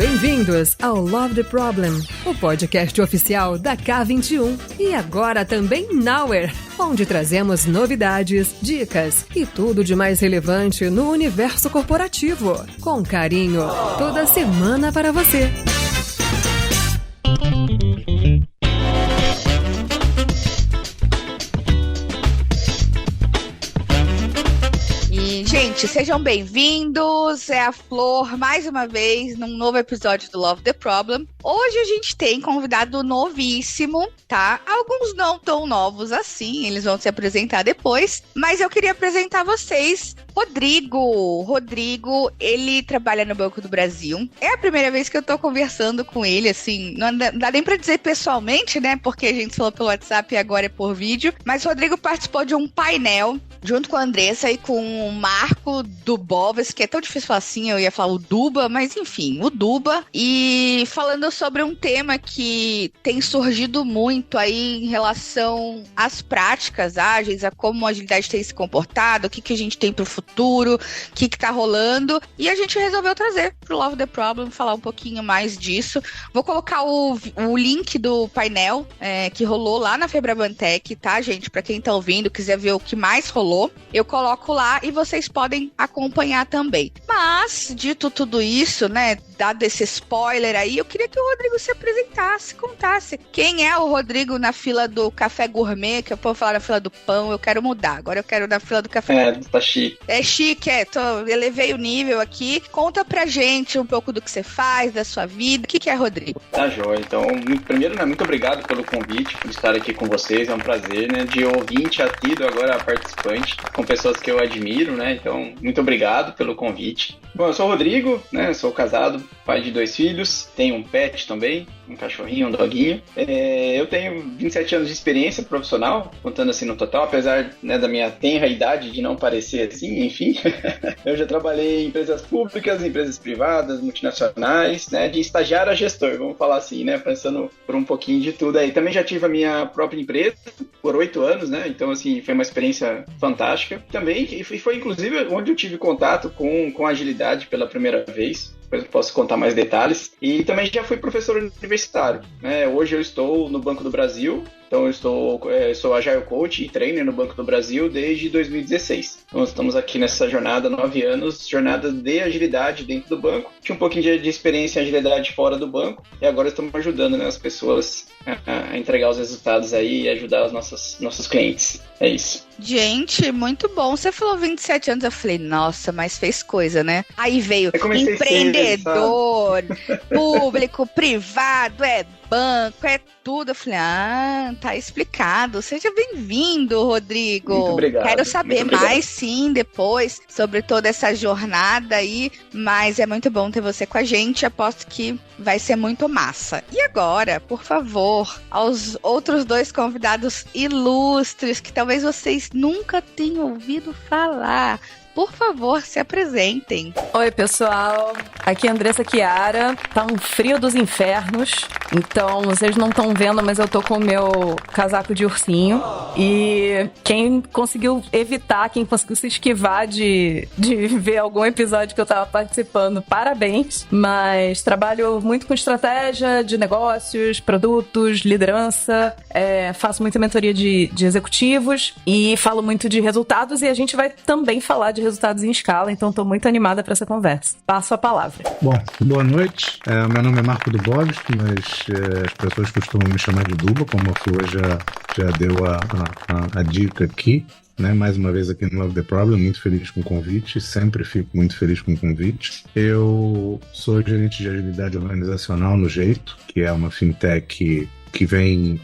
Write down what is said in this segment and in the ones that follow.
bem-vindos ao Love the Problem, o podcast oficial da K21 e agora também Nowhere, onde trazemos novidades, dicas e tudo de mais relevante no universo corporativo, com carinho, toda semana para você. Gente, sejam bem-vindos, é a Flor mais uma vez num novo episódio do Love the Problem. Hoje a gente tem convidado novíssimo, tá? Alguns não tão novos assim, eles vão se apresentar depois, mas eu queria apresentar vocês Rodrigo. Rodrigo, ele trabalha no Banco do Brasil. É a primeira vez que eu tô conversando com ele, assim, não dá nem pra dizer pessoalmente, né? Porque a gente falou pelo WhatsApp e agora é por vídeo. Mas o Rodrigo participou de um painel junto com a Andressa e com o Marco Dubovas, que é tão difícil falar assim, eu ia falar o Duba, mas enfim, o Duba. E falando sobre um tema que tem surgido muito aí em relação às práticas ágeis, a como a agilidade tem se comportado, o que a gente tem pro futuro, o que tá rolando, e a gente resolveu trazer pro Love the Problem, falar um pouquinho mais disso. Vou colocar o link do painel que rolou lá na Febrabantec, tá, gente? Pra quem tá ouvindo, quiser ver o que mais rolou, eu coloco lá e vocês podem acompanhar também. Mas, dito tudo isso, né, dado esse spoiler aí, eu queria que o Rodrigo se apresentasse, contasse quem é o Rodrigo na fila do café gourmet, que eu posso falar na fila do pão, eu quero mudar, agora eu quero na fila do café. Tá chique. É chique, elevei o nível aqui. Conta pra gente um pouco do que você faz, da sua vida. O que é Rodrigo? Tá joia. Então, primeiro, né, muito obrigado pelo convite, por estar aqui com vocês. É um prazer, né, de ouvinte assíduo, agora participante, com pessoas que eu admiro, né? Então, muito obrigado pelo convite. Bom, eu sou o Rodrigo, né? Sou casado, pai de 2 filhos, tenho um pet também, um cachorrinho, um doguinho. Eu tenho 27 anos de experiência profissional, contando assim no total, apesar, né, da minha tenra idade de não parecer assim, enfim. Eu já trabalhei em empresas públicas, empresas privadas, multinacionais, né, de estagiário a gestor, vamos falar assim, né, pensando por um pouquinho de tudo aí. Também já tive a minha própria empresa por 8 anos, né, então assim, foi uma experiência fantástica. Também, e foi inclusive onde eu tive contato com agilidade pela primeira vez. Depois eu posso contar mais detalhes. E também já fui professor universitário, né? Hoje eu estou no Banco do Brasil, então eu sou Agile Coach e Trainer no Banco do Brasil desde 2016. Então estamos aqui nessa jornada, 9 anos, jornada de agilidade dentro do banco. Tinha um pouquinho de experiência em agilidade fora do banco e agora estamos ajudando, né, as pessoas a entregar os resultados aí e ajudar os nossos clientes. É isso. Gente, muito bom. Você falou 27 anos, eu falei, nossa, mas fez coisa, né? Aí veio empreendedor, público, privado, banco, tudo. Eu falei, tá explicado. Seja bem-vindo, Rodrigo. Muito obrigado. Quero saber mais, sim, depois, sobre toda essa jornada aí, mas é muito bom ter você com a gente. Aposto que vai ser muito massa. E agora, por favor, aos outros 2 convidados ilustres, que talvez vocês nunca tenham ouvido falar. Por favor, se apresentem. Oi, pessoal. Aqui é a Andressa Chiara. Tá um frio dos infernos. Então, vocês não estão vendo, mas eu tô com o meu casaco de ursinho. E quem conseguiu evitar, quem conseguiu se esquivar de ver algum episódio que eu tava participando, parabéns. Mas trabalho muito com estratégia de negócios, produtos, liderança. Faço muita mentoria de executivos e falo muito de resultados. E a gente vai também falar de resultados em escala, então estou muito animada para essa conversa. Passo a palavra. Bom, boa noite. Meu nome é Marco Dubovas, mas as pessoas costumam me chamar de Duba, como a Flor já deu a dica aqui. Né? Mais uma vez aqui no Love the Problem, muito feliz com o convite, sempre fico muito feliz com o convite. Eu sou gerente de agilidade organizacional no Jeito, que é uma fintech que vem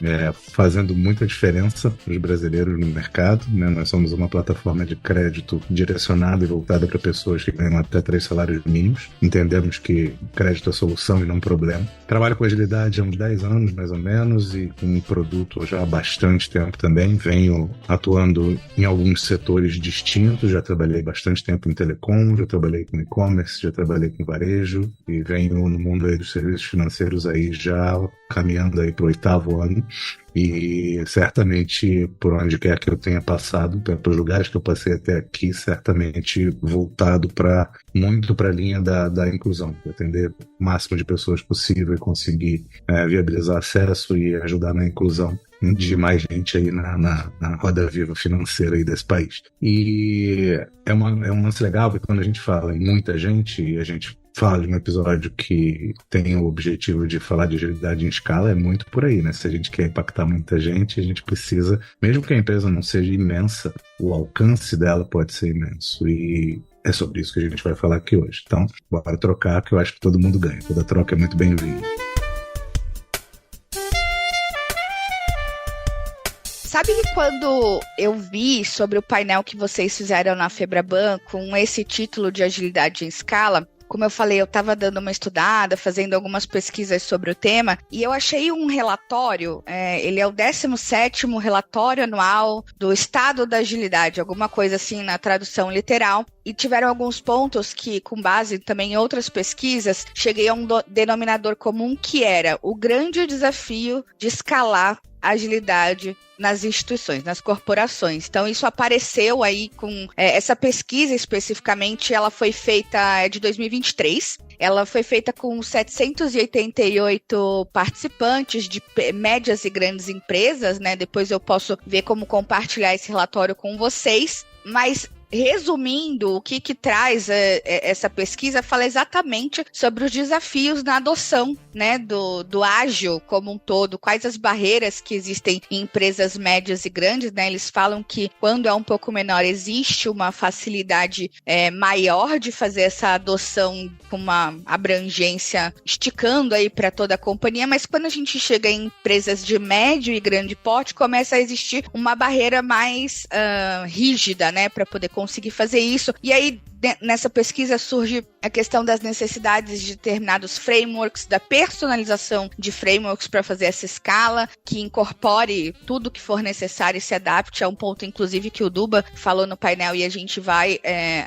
fazendo muita diferença para os brasileiros no mercado, né? Nós somos uma plataforma de crédito direcionada e voltada para pessoas que ganham até 3 salários mínimos. Entendemos que crédito é solução e não problema. Trabalho com agilidade há uns 10 anos, mais ou menos, e com um produto já há bastante tempo também. Venho atuando em alguns setores distintos, já trabalhei bastante tempo em telecom, já trabalhei com e-commerce, já trabalhei com varejo, e venho no mundo aí dos serviços financeiros aí já caminhando aí para o 8º ano. E certamente, por onde quer que eu tenha passado, pelos lugares que eu passei até aqui, certamente voltado muito para a linha da inclusão, atender o máximo de pessoas possível e conseguir viabilizar acesso e ajudar na inclusão de mais gente aí na roda viva financeira aí desse país. E é um lance legal, porque quando a gente fala em muita gente, e a gente fala de um episódio que tem o objetivo de falar de agilidade em escala, é muito por aí, né? Se a gente quer impactar muita gente, a gente precisa, mesmo que a empresa não seja imensa, o alcance dela pode ser imenso. E é sobre isso que a gente vai falar aqui hoje. Então, bora trocar, que eu acho que todo mundo ganha. Toda troca é muito bem-vinda. Sabe que quando eu vi sobre o painel que vocês fizeram na Febraban com esse título de agilidade em escala, como eu falei, eu estava dando uma estudada, fazendo algumas pesquisas sobre o tema, e eu achei um relatório, ele é o 17º relatório anual do estado da agilidade, alguma coisa assim na tradução literal, e tiveram alguns pontos que, com base também em outras pesquisas, cheguei a um denominador comum que era o grande desafio de escalar a agilidade nas instituições, nas corporações. Então, isso apareceu aí com essa pesquisa especificamente, ela foi feita de 2023. Ela foi feita com 788 participantes de médias e grandes empresas, né? Depois eu posso ver como compartilhar esse relatório com vocês, mas resumindo, o que traz essa pesquisa fala exatamente sobre os desafios na adoção, né, do ágil como um todo, quais as barreiras que existem em empresas médias e grandes, né? Eles falam que quando é um pouco menor existe uma facilidade maior de fazer essa adoção com uma abrangência esticando aí para toda a companhia, mas quando a gente chega em empresas de médio e grande porte, começa a existir uma barreira mais rígida, né, para poder conseguir fazer isso. E aí, nessa pesquisa surge a questão das necessidades de determinados frameworks, da personalização de frameworks para fazer essa escala, que incorpore tudo que for necessário e se adapte a um ponto, inclusive, que o Duba falou no painel e a gente vai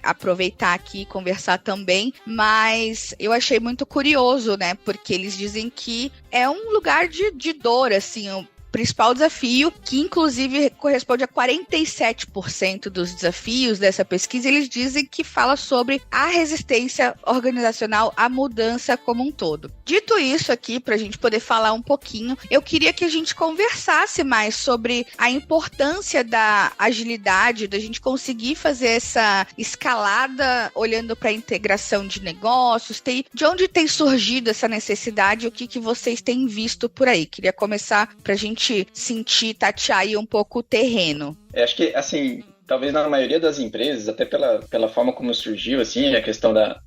aproveitar aqui e conversar também. Mas eu achei muito curioso, né? Porque eles dizem que é um lugar de dor, assim, principal desafio, que inclusive corresponde a 47% dos desafios dessa pesquisa, eles dizem que fala sobre a resistência organizacional à mudança como um todo. Dito isso aqui, para a gente poder falar um pouquinho, eu queria que a gente conversasse mais sobre a importância da agilidade, da gente conseguir fazer essa escalada olhando para a integração de negócios, de onde tem surgido essa necessidade, o que vocês têm visto por aí. Queria começar para a gente sentir, tatear aí um pouco o terreno. Eu acho que, assim, talvez na maioria das empresas, até pela forma como surgiu, assim, a questão da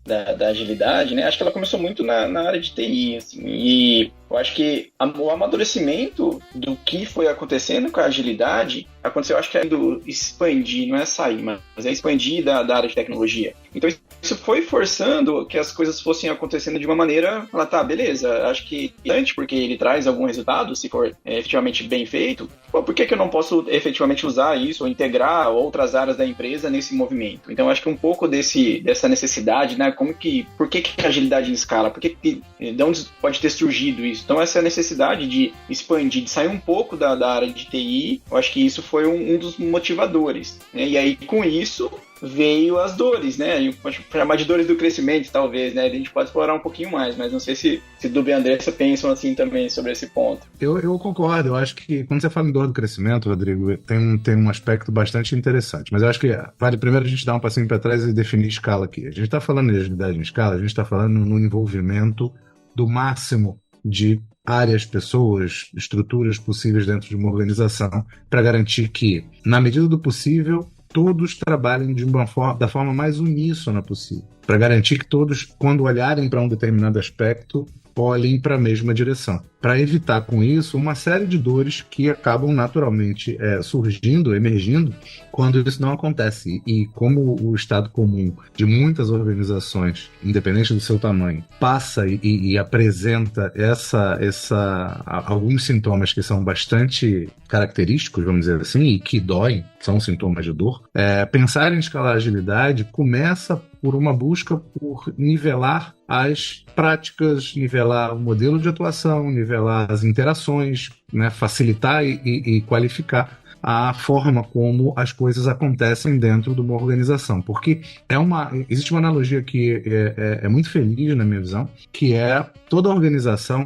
agilidade, né? Acho que ela começou muito na área de TI, assim, e eu acho que o amadurecimento do que foi acontecendo com a agilidade aconteceu, acho que é do expandir, não é sair, mas é expandir da área de tecnologia. Então isso foi forçando que as coisas fossem acontecendo de uma maneira, falar, tá, beleza, acho que antes, porque ele traz algum resultado, se for efetivamente bem feito, por que eu não posso efetivamente usar isso ou integrar outras áreas da empresa nesse movimento? Então acho que um pouco dessa necessidade, né, por que a agilidade em escala? De onde pode ter surgido isso? Então essa necessidade de expandir, de sair um pouco da área de TI, eu acho que isso foi um dos motivadores, né? E aí com isso veio as dores, né? Eu posso chamar de dores do crescimento, talvez, né? A gente pode explorar um pouquinho mais, mas não sei se Duba e Andressa pensam assim também sobre esse ponto. Eu concordo, eu acho que quando você fala em dor do crescimento, Rodrigo, tem um aspecto bastante interessante, mas eu acho que vale primeiro a gente dar um passinho para trás e definir escala aqui. A gente está falando de agilidade em escala, a gente está falando no envolvimento do máximo de áreas, pessoas, estruturas possíveis dentro de uma organização para garantir que, na medida do possível, todos trabalhem da forma mais uníssona possível, para garantir que todos, quando olharem para um determinado aspecto, olhem para a mesma direção, para evitar com isso uma série de dores que acabam naturalmente surgindo, emergindo, quando isso não acontece. E como o estado comum de muitas organizações, independente do seu tamanho, passa e apresenta alguns sintomas que são bastante característicos, vamos dizer assim, e que doem, são sintomas de dor, pensar em escalar agilidade começa por uma busca por nivelar as práticas, nivelar o modelo de atuação, nivelar as interações, né, facilitar e qualificar a forma como as coisas acontecem dentro de uma organização. Porque existe uma analogia que é muito feliz na minha visão, que é toda organização,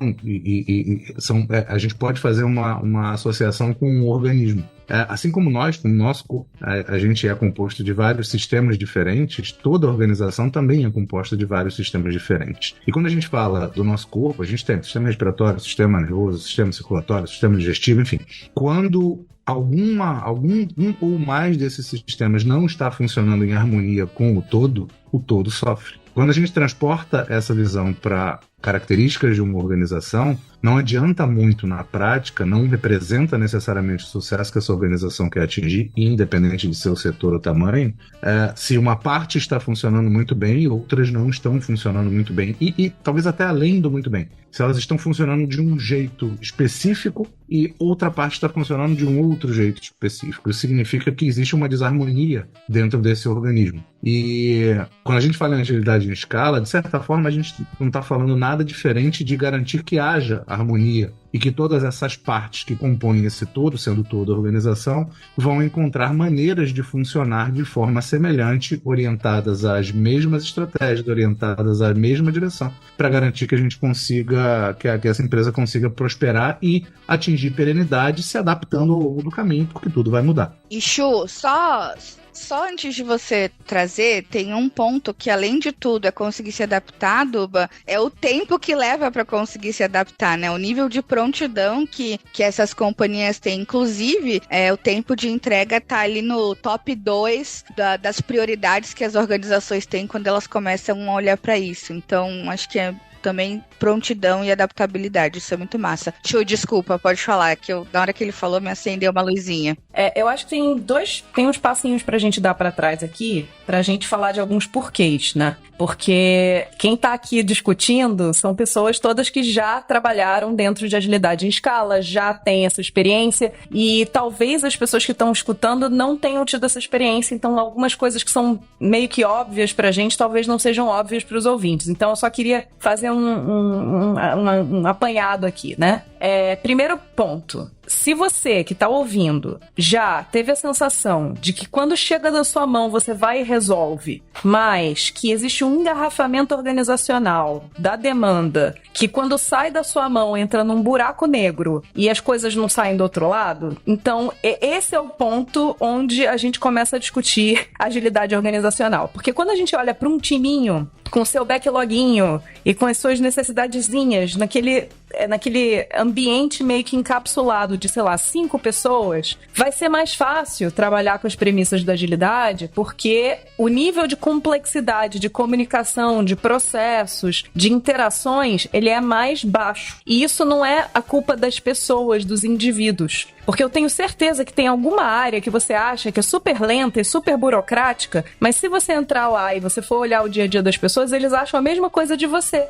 a gente pode fazer uma associação com um organismo. Assim como nós, com o nosso corpo, a gente é composto de vários sistemas diferentes, toda organização também é composta de vários sistemas diferentes. E quando a gente fala do nosso corpo, a gente tem sistema respiratório, sistema nervoso, sistema circulatório, sistema digestivo, enfim. Quando um ou mais desses sistemas não está funcionando em harmonia com o todo sofre. Quando a gente transporta essa visão para características de uma organização, não adianta muito na prática, não representa necessariamente o sucesso que essa organização quer atingir, independente de seu setor ou tamanho, se uma parte está funcionando muito bem e outras não estão funcionando muito bem, e talvez até além do muito bem. Se elas estão funcionando de um jeito específico e outra parte está funcionando de um outro jeito específico. Isso significa que existe uma desarmonia dentro desse organismo. E quando a gente fala em agilidade em escala, de certa forma a gente não está falando nada diferente de garantir que haja harmonia e que todas essas partes que compõem esse todo, sendo toda a organização, vão encontrar maneiras de funcionar de forma semelhante, orientadas às mesmas estratégias, orientadas à mesma direção, para garantir que a gente consiga, que essa empresa consiga prosperar e atingir perenidade, se adaptando ao longo do caminho, porque tudo vai mudar. E Chu, só antes de você trazer, tem um ponto que, além de tudo, é conseguir se adaptar, Duba, é o tempo que leva para conseguir se adaptar, né? O nível de prontidão que essas companhias têm. Inclusive, o tempo de entrega tá ali no top 2 das prioridades que as organizações têm quando elas começam a olhar para isso. Então, acho que é também prontidão e adaptabilidade, isso é muito massa. Chu, desculpa, pode falar, que na hora que ele falou me acendeu uma luzinha. Eu acho que tem uns passinhos pra gente dar pra trás aqui, pra gente falar de alguns porquês, né? Porque quem tá aqui discutindo são pessoas todas que já trabalharam dentro de agilidade em escala, já têm essa experiência, e talvez as pessoas que estão escutando não tenham tido essa experiência, então algumas coisas que são meio que óbvias pra gente, talvez não sejam óbvias pros ouvintes. Então eu só queria fazer um apanhado aqui, né? Primeiro ponto. Se você que está ouvindo já teve a sensação de que quando chega da sua mão você vai e resolve, mas que existe um engarrafamento organizacional da demanda, que quando sai da sua mão entra num buraco negro e as coisas não saem do outro lado, então esse é o ponto onde a gente começa a discutir agilidade organizacional. Porque quando a gente olha para um timinho com seu backloginho e com as suas necessidadezinhas naquele ambiente meio que encapsulado de, 5 pessoas, vai ser mais fácil trabalhar com as premissas da agilidade, porque o nível de complexidade, de comunicação, de processos, de interações, ele é mais baixo. E isso não é a culpa das pessoas, dos indivíduos. Porque eu tenho certeza que tem alguma área que você acha que é super lenta e super burocrática, mas se você entrar lá e você for olhar o dia a dia das pessoas, eles acham a mesma coisa de você.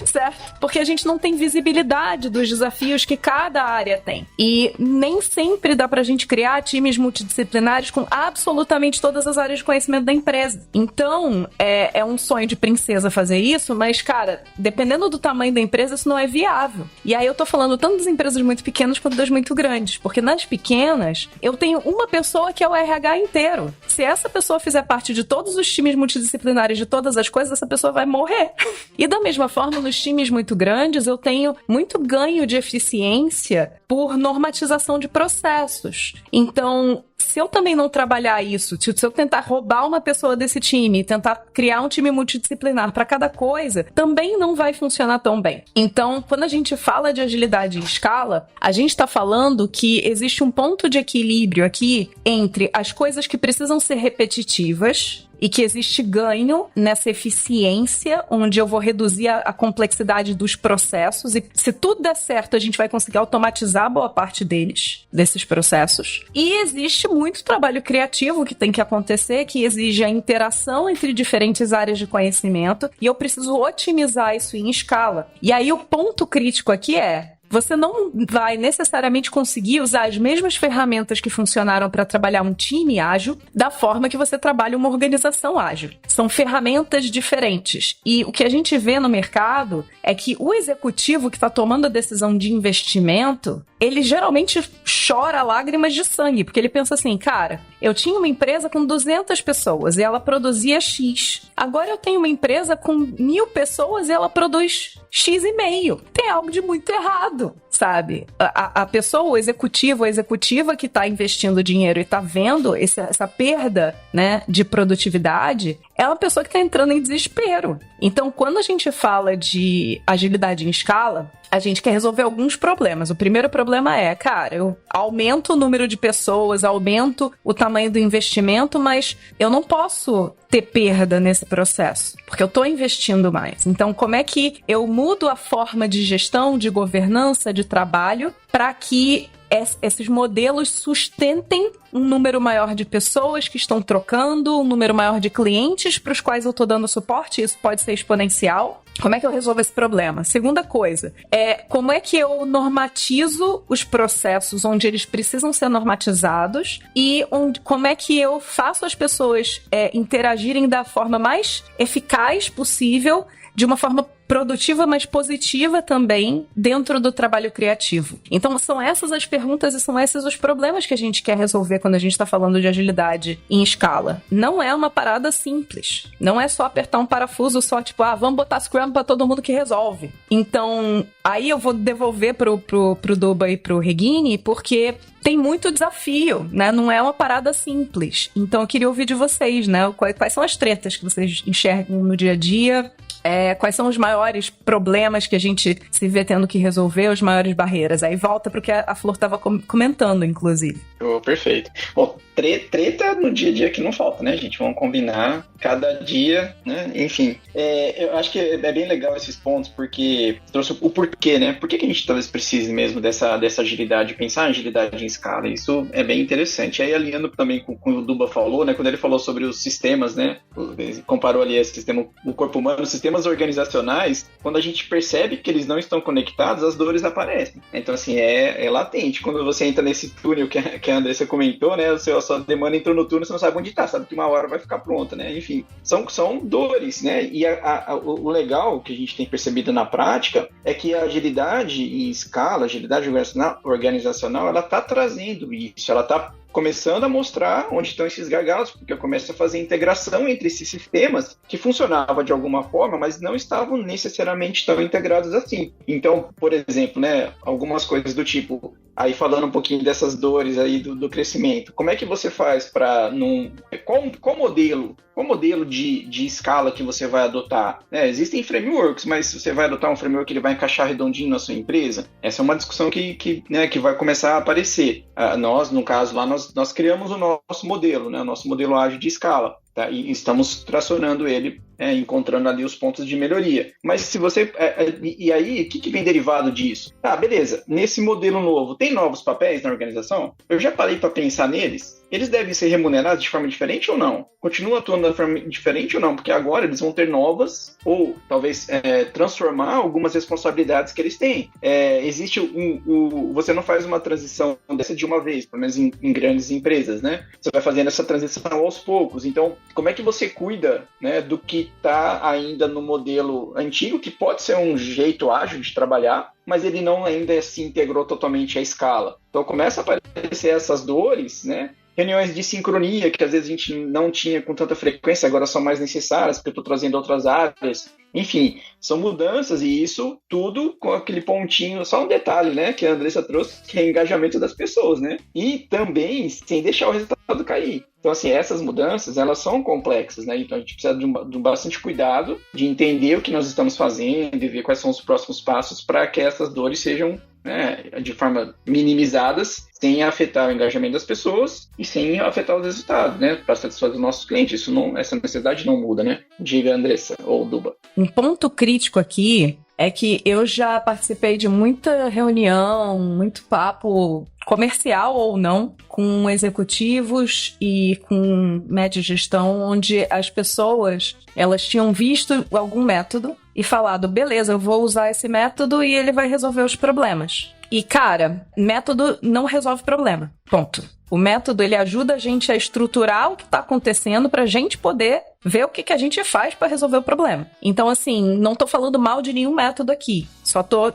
Certo? Porque a gente não tem visibilidade dos desafios que cada área tem. E nem sempre dá pra gente criar times multidisciplinares com absolutamente todas as áreas de conhecimento da empresa. Então, é um sonho de princesa fazer isso, mas, cara, dependendo do tamanho da empresa, isso não é viável. E aí eu tô falando tanto das empresas muito pequenas quanto das muito grandes, porque nas pequenas eu tenho uma pessoa que é o RH inteiro. Se essa pessoa fizer parte de todos os times multidisciplinares de todas as coisas, essa pessoa vai morrer. E da mesma forma, nos times muito grandes, eu tenho muito ganho de eficiência por normatização de processos. Então, se eu também não trabalhar isso, se eu tentar roubar uma pessoa desse time, tentar criar um time multidisciplinar para cada coisa, também não vai funcionar tão bem. Então, quando a gente fala de agilidade em escala, a gente está falando que existe um ponto de equilíbrio aqui entre as coisas que precisam ser repetitivas e que existe ganho nessa eficiência, onde eu vou reduzir a complexidade dos processos, e se tudo der certo, a gente vai conseguir automatizar boa parte desses processos. E existe muito trabalho criativo que tem que acontecer, que exige a interação entre diferentes áreas de conhecimento, e eu preciso otimizar isso em escala. E aí o ponto crítico aqui você não vai necessariamente conseguir usar as mesmas ferramentas que funcionaram para trabalhar um time ágil da forma que você trabalha uma organização ágil. São ferramentas diferentes. E o que a gente vê no mercado é que o executivo que está tomando a decisão de investimento, ele geralmente chora lágrimas de sangue, porque ele pensa assim, cara, eu tinha uma empresa com 200 pessoas e ela produzia X. Agora eu tenho uma empresa com 1.000 pessoas e ela produz X e meio. Tem algo de muito errado, sabe? A pessoa, o executivo, a executiva que está investindo dinheiro e está vendo essa perda, né, de produtividade, é uma pessoa que está entrando em desespero. Então, quando a gente fala de agilidade em escala, a gente quer resolver alguns problemas. O primeiro problema é, cara, eu aumento o número de pessoas, aumento o tamanho do investimento, mas eu não posso ter perda nesse processo, porque eu estou investindo mais. Então, como é que eu mudo a forma de gestão, de governança, de trabalho, para que esses modelos sustentem um número maior de pessoas que estão trocando, um número maior de clientes para os quais eu estou dando suporte, isso pode ser exponencial. Como é que eu resolvo esse problema? Segunda coisa, como é que eu normatizo os processos onde eles precisam ser normatizados e como é que eu faço as pessoas interagirem da forma mais eficaz possível, de uma forma produtiva, mas positiva também dentro do trabalho criativo. Então, são essas as perguntas e são esses os problemas que a gente quer resolver quando a gente está falando de agilidade em escala. Não é uma parada simples. Não é só apertar um parafuso, só tipo, vamos botar Scrum para todo mundo que resolve. Então, aí eu vou devolver pro Duba e pro Regini, porque tem muito desafio, né? Não é uma parada simples. Então, eu queria ouvir de vocês, né? Quais são as tretas que vocês enxergam no dia a dia? Quais são os maiores problemas que a gente se vê tendo que resolver, as maiores barreiras? Aí volta pro que a Flor estava comentando, inclusive. Perfeito. Bom, treta no dia a dia que não falta, né, gente? Vamos combinar cada dia, né? Enfim, eu acho que é bem legal esses pontos, porque trouxe o porquê, né? Por que a gente talvez precise mesmo dessa agilidade, pensar em agilidade em escala? Isso é bem interessante. Aí, alinhando também com o que o Duba falou, né? Quando ele falou sobre os sistemas, né? Comparou ali esse sistema, o corpo humano, os sistemas organizacionais, quando a gente percebe que eles não estão conectados, as dores aparecem. Então, assim, é latente. Quando você entra nesse túnel que a Andressa comentou, né? A sua demanda entrou no túnel, você não sabe onde está, sabe que uma hora vai ficar pronta, né? Enfim, são dores, né? E o legal que a gente tem percebido na prática é que a agilidade em escala, a agilidade organizacional, ela está trazendo isso, ela está começando a mostrar onde estão esses gargalos, porque começa a fazer integração entre esses sistemas que funcionavam de alguma forma, mas não estavam necessariamente tão integrados assim. Então, por exemplo, né, algumas coisas do tipo, aí falando um pouquinho dessas dores aí do crescimento, como é que você faz para qual modelo de escala que você vai adotar? Existem frameworks, mas se você vai adotar um framework que ele vai encaixar redondinho na sua empresa, essa é uma discussão que vai começar a aparecer. Nós, no caso lá, nós criamos o nosso modelo, né, o nosso modelo ágil de escala. Tá? E estamos tracionando ele, encontrando ali os pontos de melhoria. Mas se você... e aí, o que vem derivado disso? Beleza, nesse modelo novo, tem novos papéis na organização? Eu já parei para pensar neles? Eles devem ser remunerados de forma diferente ou não? Continuam atuando de forma diferente ou não? Porque agora eles vão ter novas, ou talvez transformar algumas responsabilidades que eles têm. Existe você não faz uma transição dessa de uma vez, pelo menos em grandes empresas, né? Você vai fazendo essa transição aos poucos. Então, como é que você cuida, né, do que está ainda no modelo antigo, que pode ser um jeito ágil de trabalhar, mas ele não ainda se integrou totalmente à escala? Então, começa a aparecer essas dores, né? Reuniões de sincronia, que às vezes a gente não tinha com tanta frequência, agora são mais necessárias, porque eu estou trazendo outras áreas. Enfim, são mudanças, e isso tudo com aquele pontinho, só um detalhe, né, que a Andressa trouxe, que é o engajamento das pessoas, né? E também sem deixar o resultado cair. Então, assim, essas mudanças, elas são complexas, né? Então, a gente precisa de um bastante cuidado, de entender o que nós estamos fazendo e ver quais são os próximos passos para que essas dores sejam, de forma minimizadas, sem afetar o engajamento das pessoas e sem afetar os resultados, né? Para satisfazer os nossos clientes. Essa necessidade não muda, né? Diga, Andressa ou Duba. Um ponto crítico aqui é que eu já participei de muita reunião, muito papo comercial ou não, com executivos e com média gestão, onde as pessoas, elas tinham visto algum método e falado, beleza, eu vou usar esse método e ele vai resolver os problemas. E, cara, método não resolve problema. Ponto. O método, ele ajuda a gente a estruturar o que está acontecendo para a gente poder ver o que a gente faz para resolver o problema. Então, assim, não tô falando mal de nenhum método aqui. Só tô,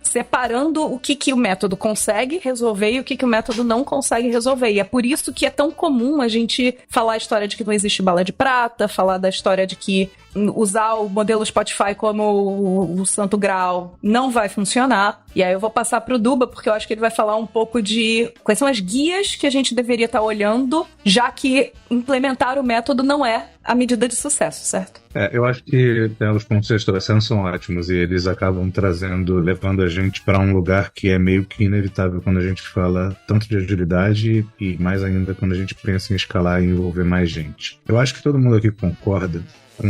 separando o que o método consegue resolver e o que o método não consegue resolver. E é por isso que é tão comum a gente falar a história de que não existe bala de prata, falar da história de que usar o modelo Spotify como o santo grau não vai funcionar. E aí eu vou passar pro Duba, porque eu acho que ele vai falar um pouco de quais são as guias que a gente deveria estar olhando, já que implementar o método não é a medida de sucesso, certo? Eu acho que os pontos de restauração são ótimos e eles acabam levando a gente para um lugar que é meio que inevitável quando a gente fala tanto de agilidade e mais ainda quando a gente pensa em escalar e envolver mais gente. Eu acho que todo mundo aqui concorda com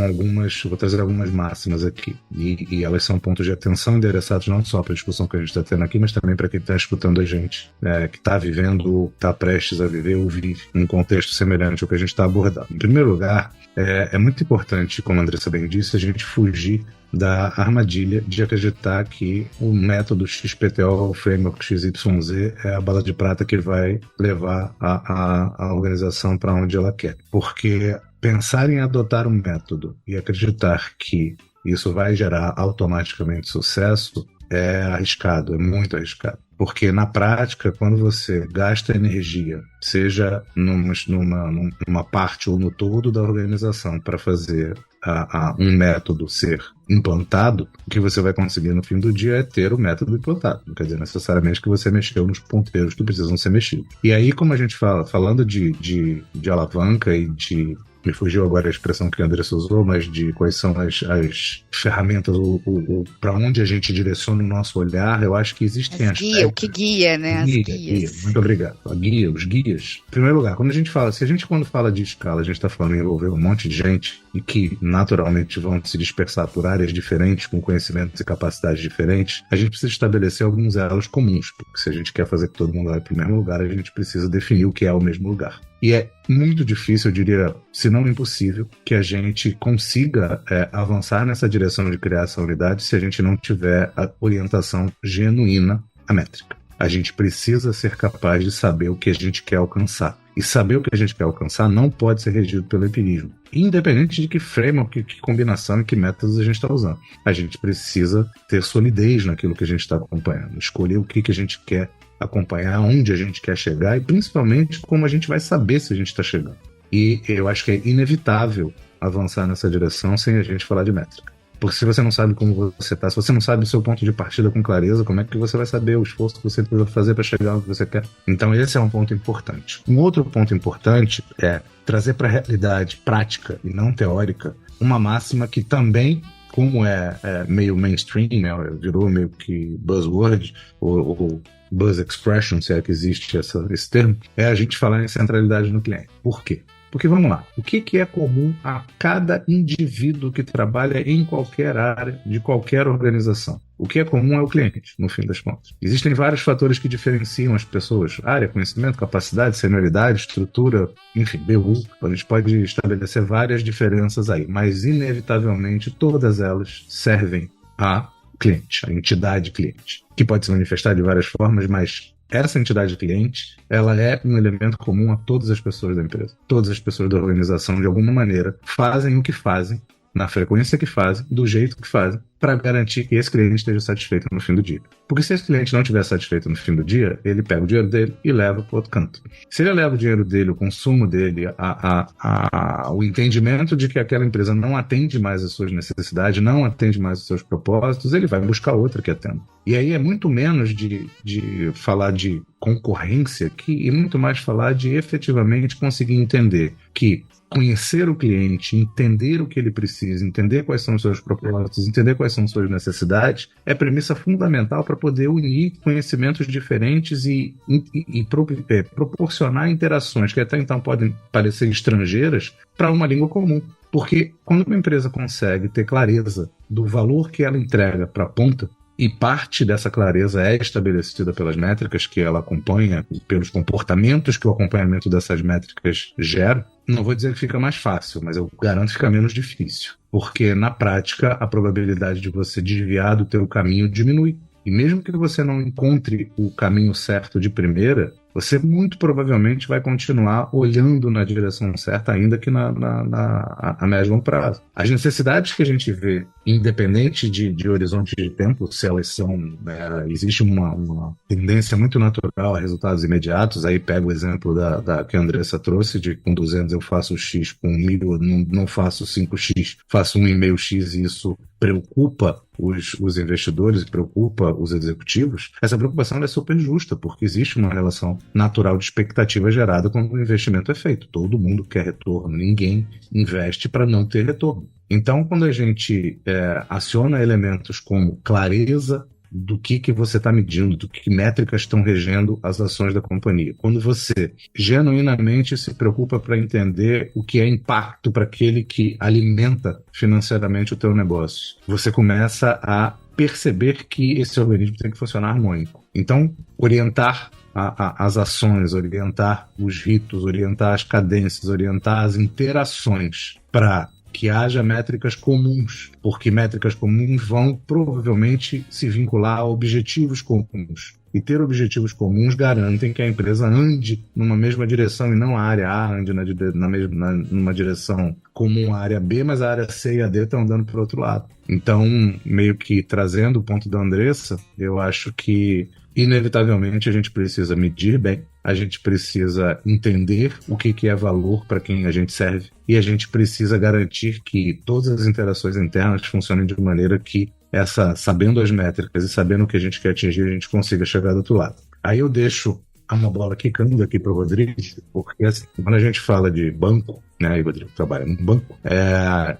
vou trazer algumas máximas aqui, e elas são pontos de atenção endereçados não só para a discussão que a gente está tendo aqui, mas também para quem está escutando a gente, que está vivendo, está prestes a viver ou vive um contexto semelhante ao que a gente está abordando. Em primeiro lugar, é muito importante, como a Andressa bem disse, a gente fugir da armadilha de acreditar que o método XPTO, o framework XYZ, é a bala de prata que vai levar a organização para onde ela quer. Porque pensar em adotar um método e acreditar que isso vai gerar automaticamente sucesso é arriscado, é muito arriscado. Porque na prática, quando você gasta energia, seja numa parte ou no todo da organização para fazer um método ser implantado, o que você vai conseguir no fim do dia é ter o método implantado. Não quer dizer necessariamente que você mexeu nos ponteiros que precisam ser mexidos. E aí, como a gente falando de alavanca e de... Me fugiu agora a expressão que a Andressa usou, mas de quais são as ferramentas, para onde a gente direciona o nosso olhar, eu acho que existem as guias. O que guia, né? As guias. Guia. Muito obrigado. Os guias. Em primeiro lugar, quando a gente fala de escala, a gente está falando em envolver um monte de gente e que naturalmente vão se dispersar por áreas diferentes, com conhecimentos e capacidades diferentes, a gente precisa estabelecer alguns elos comuns, porque se a gente quer fazer que todo mundo vá para o mesmo lugar, a gente precisa definir o que é o mesmo lugar. E é muito difícil, eu diria, se não impossível, que a gente consiga avançar nessa direção de criar essa unidade se a gente não tiver a orientação genuína à métrica. A gente precisa ser capaz de saber o que a gente quer alcançar. E saber o que a gente quer alcançar não pode ser regido pelo empirismo. Independente de que framework, que combinação e que métodos a gente está usando. A gente precisa ter solidez naquilo que a gente está acompanhando. Escolher o que a gente quer acompanhar, onde a gente quer chegar e principalmente como a gente vai saber se a gente está chegando. E eu acho que é inevitável avançar nessa direção sem a gente falar de métrica. Porque se você não sabe como você está, se você não sabe o seu ponto de partida com clareza, como é que você vai saber o esforço que você precisa fazer para chegar onde você quer? Então esse é um ponto importante. Um outro ponto importante é trazer para a realidade prática e não teórica uma máxima que também, como é meio mainstream, né, virou meio que buzzword, ou buzz expression, se é que existe esse termo, é a gente falar em centralidade no cliente. Por quê? Porque, vamos lá, o que é comum a cada indivíduo que trabalha em qualquer área, de qualquer organização? O que é comum é o cliente, no fim das contas. Existem vários fatores que diferenciam as pessoas. Área, conhecimento, capacidade, senioridade, estrutura, enfim, BU. A gente pode estabelecer várias diferenças aí, mas inevitavelmente todas elas servem a cliente, a entidade cliente, que pode se manifestar de várias formas, mas essa entidade cliente, ela é um elemento comum a todas as pessoas da empresa. Todas as pessoas da organização, de alguma maneira, fazem o que fazem, na frequência que fazem, do jeito que fazem, para garantir que esse cliente esteja satisfeito no fim do dia. Porque se esse cliente não estiver satisfeito no fim do dia, ele pega o dinheiro dele e leva para outro canto. Se ele leva o dinheiro dele, o consumo dele, o entendimento de que aquela empresa não atende mais as suas necessidades, não atende mais os seus propósitos, ele vai buscar outra que atenda. E aí é muito menos de falar de concorrência aqui e muito mais falar de efetivamente conseguir entender que conhecer o cliente, entender o que ele precisa, entender quais são os seus propósitos, entender quais são suas necessidades, é premissa fundamental para poder unir conhecimentos diferentes e proporcionar interações que até então podem parecer estrangeiras para uma língua comum. Porque quando uma empresa consegue ter clareza do valor que ela entrega para a ponta, e parte dessa clareza é estabelecida pelas métricas que ela acompanha, pelos comportamentos que o acompanhamento dessas métricas gera, não vou dizer que fica mais fácil, mas eu garanto que fica menos difícil. Porque, na prática, a probabilidade de você desviar do teu caminho diminui. E mesmo que você não encontre o caminho certo de primeira, você muito provavelmente vai continuar olhando na direção certa, ainda que a médio e longo prazo. As necessidades que a gente vê, independente de horizonte de tempo, se elas são... existe uma tendência muito natural a resultados imediatos. Aí pega o exemplo que a Andressa trouxe, de com 200 eu faço X, com 1.000 eu não faço 5X, faço 1,5X, e isso preocupa os investidores, preocupa os executivos. Essa preocupação é super justa, porque existe uma relação natural de expectativa gerada quando o investimento é feito. Todo mundo quer retorno, ninguém investe para não ter retorno. Então, quando a gente aciona elementos como clareza do que você está medindo, do que métricas estão regendo as ações da companhia, quando você genuinamente se preocupa para entender o que é impacto para aquele que alimenta financeiramente o teu negócio, você começa a perceber que esse organismo tem que funcionar harmônico. Então, orientar as ações, orientar os ritos, orientar as cadências, orientar as interações para que haja métricas comuns, porque métricas comuns vão provavelmente se vincular a objetivos comuns. E ter objetivos comuns garantem que a empresa ande numa mesma direção, e não a área A ande numa direção comum à área B, mas a área C e a D estão andando para o outro lado. Então, meio que trazendo o ponto da Andressa, eu acho que inevitavelmente a gente precisa medir bem, a gente precisa entender o que é valor para quem a gente serve, e a gente precisa garantir que todas as interações internas funcionem de maneira que sabendo as métricas e sabendo o que a gente quer atingir, a gente consiga chegar do outro lado. Aí eu deixo uma bola quicando aqui para o Rodrigo, porque assim, quando a gente fala de banco, né, e o Rodrigo trabalha num banco,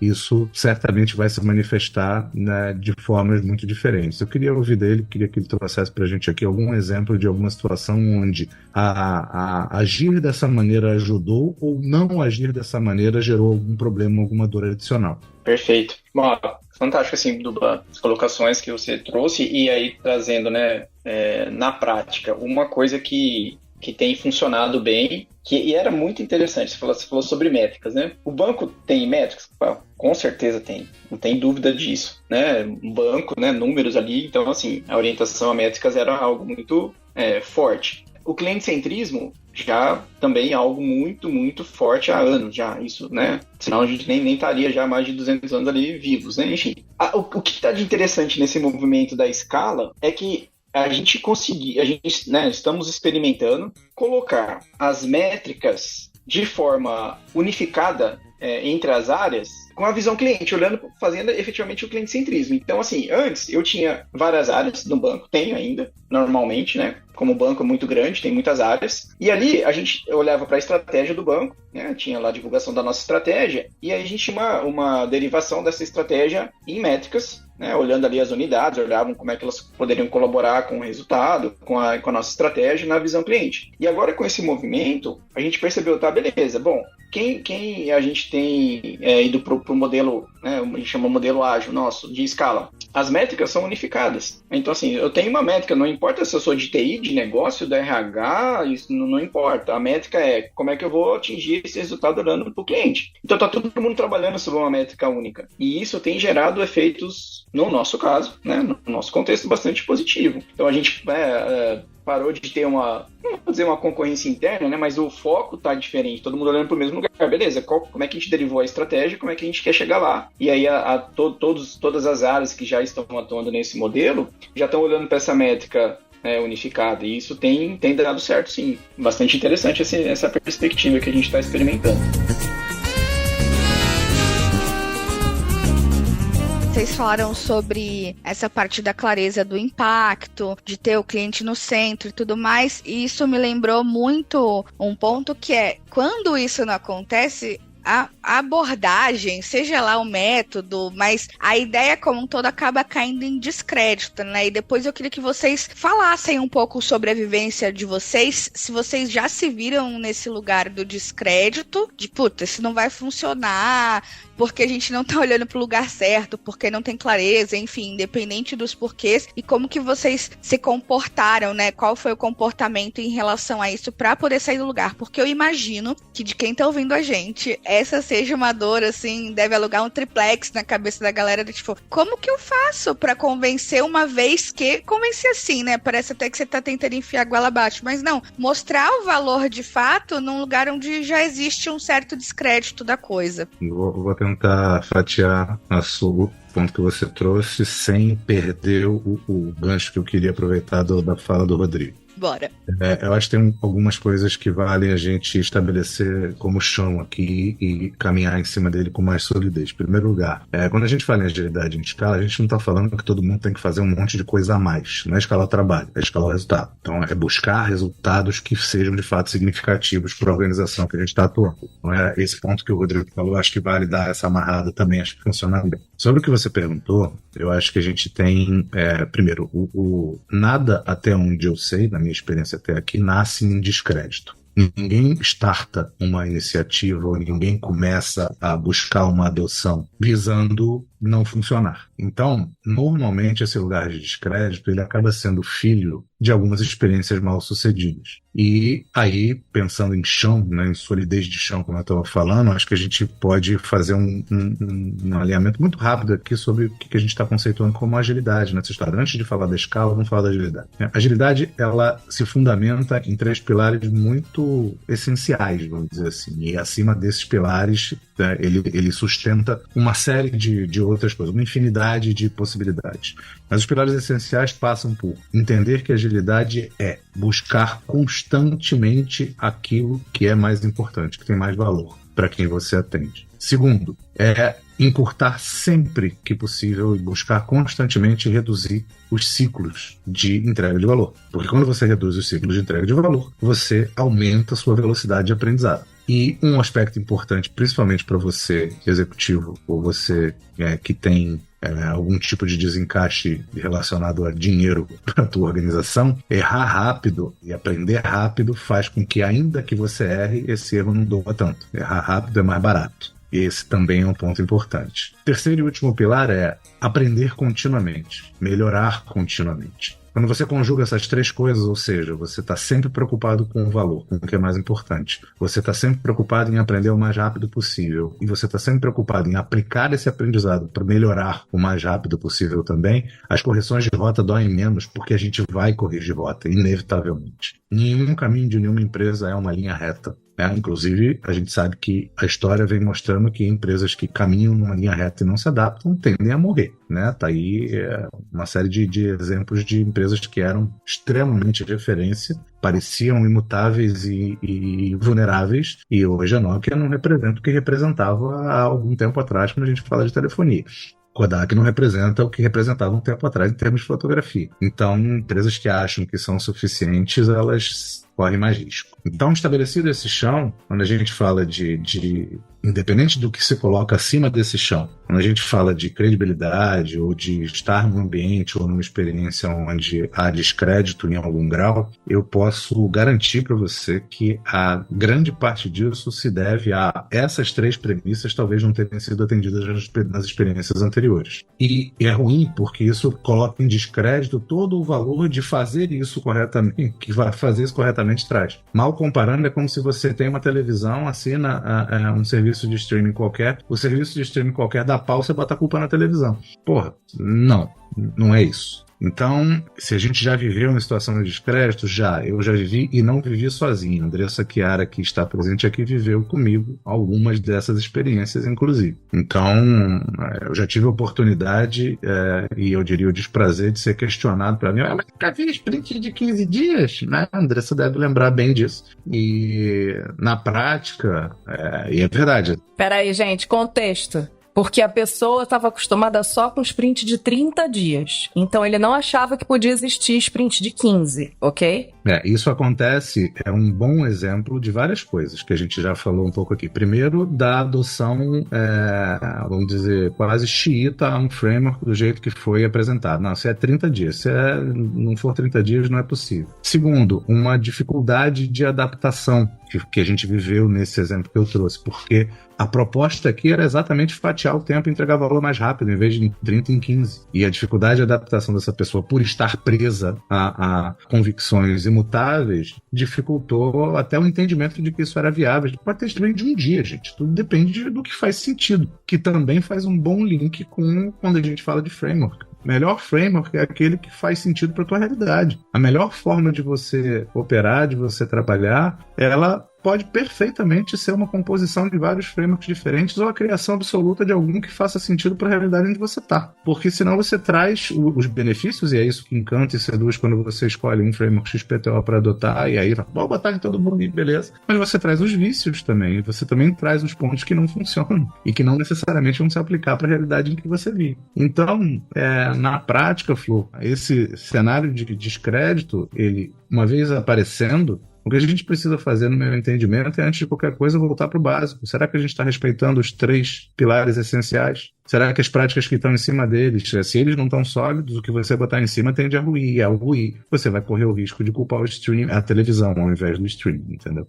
isso certamente vai se manifestar, né, de formas muito diferentes. Eu queria ouvir dele, queria que ele trouxesse para a gente aqui algum exemplo de alguma situação onde agir dessa maneira ajudou, ou não agir dessa maneira gerou algum problema, alguma dor adicional. Perfeito. Bom, fantástico, assim, as colocações que você trouxe, e aí trazendo, né, na prática, uma coisa que tem funcionado bem, e era muito interessante, você falou sobre métricas, né? O banco tem métricas? Com certeza tem, não tem dúvida disso, né? Um banco, né, números ali, então, assim, a orientação a métricas era algo muito forte. O cliente-centrismo já também é algo muito, muito forte há anos já, isso, né? Senão a gente nem estaria já há mais de 200 anos ali vivos, né? Enfim, o que está de interessante nesse movimento da escala é que né, estamos experimentando colocar as métricas de forma unificada entre as áreas, com a visão cliente, fazendo efetivamente o cliente-centrismo. Então, assim, antes eu tinha várias áreas no banco, tenho ainda, normalmente, né? Como o banco é muito grande, tem muitas áreas. E ali a gente olhava para a estratégia do banco, né? Tinha lá a divulgação da nossa estratégia, e aí a gente tinha uma derivação dessa estratégia em métricas, né? Olhando ali as unidades, olhavam como é que elas poderiam colaborar com o resultado, com a nossa estratégia na visão cliente. E agora com esse movimento, a gente percebeu, tá, beleza, bom, quem a gente tem ido para o modelo, né, a gente chama modelo ágil nosso, de escala, as métricas são unificadas. Então, assim, eu tenho uma métrica, não importa se eu sou de TI, de negócio, da RH, isso não importa. A métrica é como é que eu vou atingir esse resultado olhando para o cliente. Então, está todo mundo trabalhando sobre uma métrica única. E isso tem gerado efeitos, no nosso caso, né, no nosso contexto, bastante positivo. Então, a gente parou de ter não vou dizer uma concorrência interna, né, mas o foco está diferente, todo mundo olhando para o mesmo lugar. Beleza, como é que a gente derivou a estratégia, como é que a gente quer chegar lá? E aí todas as áreas que já estão atuando nesse modelo já estão olhando para essa métrica unificada, e isso tem dado certo, sim. Bastante interessante essa perspectiva que a gente está experimentando. Vocês falaram sobre essa parte da clareza do impacto, de ter o cliente no centro e tudo mais, e isso me lembrou muito um ponto que é, quando isso não acontece, a abordagem, seja lá o método, mas a ideia como um todo acaba caindo em descrédito, né? E depois eu queria que vocês falassem um pouco sobre a vivência de vocês, se vocês já se viram nesse lugar do descrédito, de puta, isso não vai funcionar, porque a gente não tá olhando pro lugar certo, porque não tem clareza, enfim, independente dos porquês, e como que vocês se comportaram, né? Qual foi o comportamento em relação a isso pra poder sair do lugar? Porque eu imagino que de quem tá ouvindo a gente, essa seja uma dor, assim, deve alugar um triplex na cabeça da galera, de tipo, como que eu faço pra convencer uma vez que... Convencer assim, né? Parece até que você tá tentando enfiar a goela abaixo, mas não. Mostrar o valor de fato num lugar onde já existe um certo descrédito da coisa. Vou tentar fatiar o ponto que você trouxe sem perder o gancho que eu queria aproveitar da fala do Rodrigo. Bora. Eu acho que tem algumas coisas que vale a gente estabelecer como chão aqui e caminhar em cima dele com mais solidez. Em primeiro lugar, quando a gente fala em agilidade em escala, a gente não está falando que todo mundo tem que fazer um monte de coisa a mais. Não é escalar o trabalho, é escalar o resultado. Então, é buscar resultados que sejam de fato significativos para a organização que a gente está atuando. Então, é esse ponto que o Rodrigo falou, acho que vale dar essa amarrada também, acho que funciona bem. Sobre o que você perguntou, eu acho que a gente tem, primeiro, nada até onde eu sei, na minha experiência até aqui, nasce em descrédito. Ninguém starta uma iniciativa ou ninguém começa a buscar uma adoção visando não funcionar. Então, normalmente esse lugar de descrédito ele acaba sendo filho de algumas experiências mal sucedidas. E aí, pensando em chão, né, em solidez de chão, como eu estava falando, acho que a gente pode fazer um alinhamento muito rápido aqui sobre o que a gente está conceituando como agilidade nessa história. Antes de falar da escala, vamos falar da agilidade. A agilidade, ela se fundamenta em 3 pilares muito essenciais, vamos dizer assim. E acima desses pilares, ele sustenta uma série de outras coisas, uma infinidade de possibilidades. Mas os pilares essenciais passam por entender que a agilidade é buscar constantemente aquilo que é mais importante, que tem mais valor para quem você atende. Segundo, encurtar sempre que possível e buscar constantemente reduzir os ciclos de entrega de valor. Porque quando você reduz os ciclos de entrega de valor, você aumenta a sua velocidade de aprendizado. E um aspecto importante, principalmente para você, executivo, ou você que tem algum tipo de desencaixe relacionado a dinheiro para a tua organização, errar rápido e aprender rápido faz com que, ainda que você erre, esse erro não doa tanto. Errar rápido é mais barato. Esse também é um ponto importante. Terceiro e último pilar é aprender continuamente, melhorar continuamente. Quando você conjuga essas 3 coisas, ou seja, você está sempre preocupado com o valor, com o que é mais importante. Você está sempre preocupado em aprender o mais rápido possível. E você está sempre preocupado em aplicar esse aprendizado para melhorar o mais rápido possível também. As correções de rota doem menos porque a gente vai corrigir rota, inevitavelmente. Nenhum caminho de nenhuma empresa é uma linha reta. Inclusive, a gente sabe que a história vem mostrando que empresas que caminham numa linha reta e não se adaptam tendem a morrer. Tá aí uma série de exemplos de empresas que eram extremamente referência, pareciam imutáveis e vulneráveis, e hoje a Nokia não representa o que representava há algum tempo atrás quando a gente fala de telefonia. Kodak não representa o que representava um tempo atrás em termos de fotografia. Então, empresas que acham que são suficientes, elas correm mais risco. Então, estabelecido esse chão, quando a gente fala de independente do que se coloca acima desse chão, quando a gente fala de credibilidade ou de estar num ambiente ou numa experiência onde há descrédito em algum grau, eu posso garantir para você que a grande parte disso se deve a essas 3 premissas talvez não terem sido atendidas nas experiências anteriores. E é ruim porque isso coloca em descrédito todo o valor de fazer isso corretamente, que vai fazer isso corretamente traz. Mal comparando, é como se você tem uma televisão, assina um serviço de streaming qualquer, o serviço de streaming qualquer dá pau, você bota a culpa na televisão. Porra, não é isso. Então, se a gente já viveu uma situação de descrédito, eu já vivi e não vivi sozinho. A Andressa Chiara, que está presente aqui, viveu comigo algumas dessas experiências, inclusive. Então, eu já tive a oportunidade e eu diria o desprazer de ser questionado para mim. Mas nunca vi sprint de 15 dias, né? A Andressa deve lembrar bem disso. E na prática, e é verdade. Peraí, gente, contexto. porque a pessoa estava acostumada só com sprint de 30 dias. Então ele não achava que podia existir sprint de 15, ok? Isso acontece, é um bom exemplo de várias coisas que a gente já falou um pouco aqui. Primeiro, da adoção, vamos dizer, quase xiita a um framework do jeito que foi apresentado. Não, se é 30 dias, se não for 30 dias, não é possível. Segundo, uma dificuldade de adaptação que a gente viveu nesse exemplo que eu trouxe, porque a proposta aqui era exatamente fatiar o tempo e entregar valor mais rápido, em vez de 30 em 15. E a dificuldade de adaptação dessa pessoa, por estar presa a convicções imutáveis, dificultou até o entendimento de que isso era viável. Pode ter sprint de um dia, gente. Tudo depende do que faz sentido, que também faz um bom link com quando a gente fala de framework. O melhor framework é aquele que faz sentido para a tua realidade. A melhor forma de você operar, de você trabalhar, ela pode perfeitamente ser uma composição de vários frameworks diferentes ou a criação absoluta de algum que faça sentido para a realidade onde você está. Porque senão você traz os benefícios, e é isso que encanta e seduz quando você escolhe um framework XPTO para adotar, e aí vou botar em todo mundo, beleza. Mas você traz os vícios também, e você também traz os pontos que não funcionam e que não necessariamente vão se aplicar para a realidade em que você vive. Então, na prática, Flor, esse cenário de descrédito, ele, uma vez aparecendo, o que a gente precisa fazer, no meu entendimento, é, antes de qualquer coisa, voltar para o básico. Será que a gente está respeitando os 3 pilares essenciais? Será que as práticas que estão em cima deles, se eles não estão sólidos, o que você botar em cima tende a ruir. E ao ruir, você vai correr o risco de culpar o stream, a televisão, ao invés do stream, entendeu?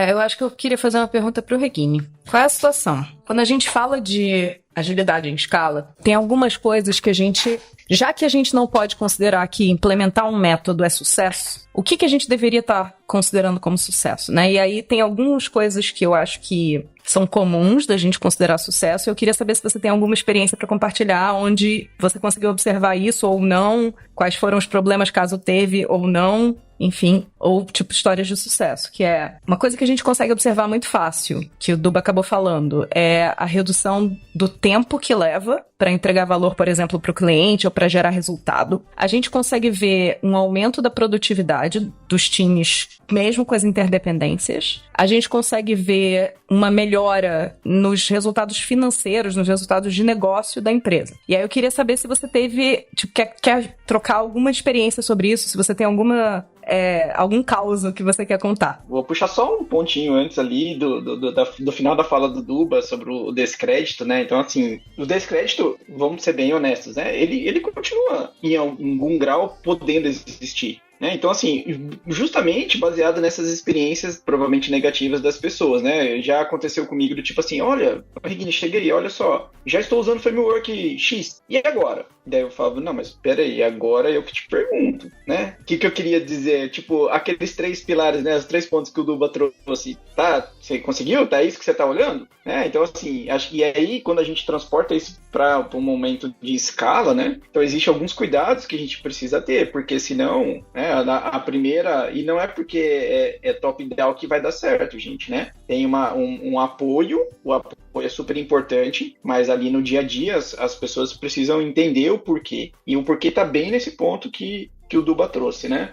Eu acho que eu queria fazer uma pergunta para o Reguini. Qual é a situação? Quando a gente fala de agilidade em escala, tem algumas coisas que a gente... Já que a gente não pode considerar que implementar um método é sucesso, o que a gente deveria estar considerando como sucesso, né? E aí tem algumas coisas que eu acho que são comuns da gente considerar sucesso. Eu queria saber se você tem alguma experiência para compartilhar onde você conseguiu observar isso ou não, quais foram os problemas caso teve ou não, enfim, ou tipo histórias de sucesso, que é uma coisa que a gente consegue observar muito fácil, que o Duba acabou falando, é a redução do tempo que leva para entregar valor, por exemplo, para o cliente ou para gerar resultado. A gente consegue ver um aumento da produtividade dos times, mesmo com as interdependências. A gente consegue ver uma melhora nos resultados financeiros, nos resultados de negócio da empresa. E aí eu queria saber se você teve, tipo, quer trocar alguma experiência sobre isso, se você tem algum caos que você quer contar. Vou puxar só um pontinho antes ali do final da fala do Duba sobre o descrédito, né? Então, assim, o descrédito, vamos ser bem honestos, né? Ele continua em algum grau podendo existir. Então, assim, justamente baseado nessas experiências provavelmente negativas das pessoas, né? Já aconteceu comigo do tipo assim, olha, Reguini, cheguei, olha só, já estou usando o framework X, e agora? Daí eu falo, não, mas peraí, agora eu que te pergunto, né? O que eu queria dizer? Tipo, aqueles 3 pilares, né? Os 3 pontos que o Duba trouxe, tá? Você conseguiu? Tá isso que você tá olhando? Então, assim, acho que aí, quando a gente transporta isso para um momento de escala, né? Então, existem alguns cuidados que a gente precisa ter, porque senão, né? A primeira, e não é porque é top-down que vai dar certo, gente, né? Tem um apoio, o apoio é super importante, mas ali no dia a dia as pessoas precisam entender o porquê. E o porquê tá bem nesse ponto que o Duba trouxe, né?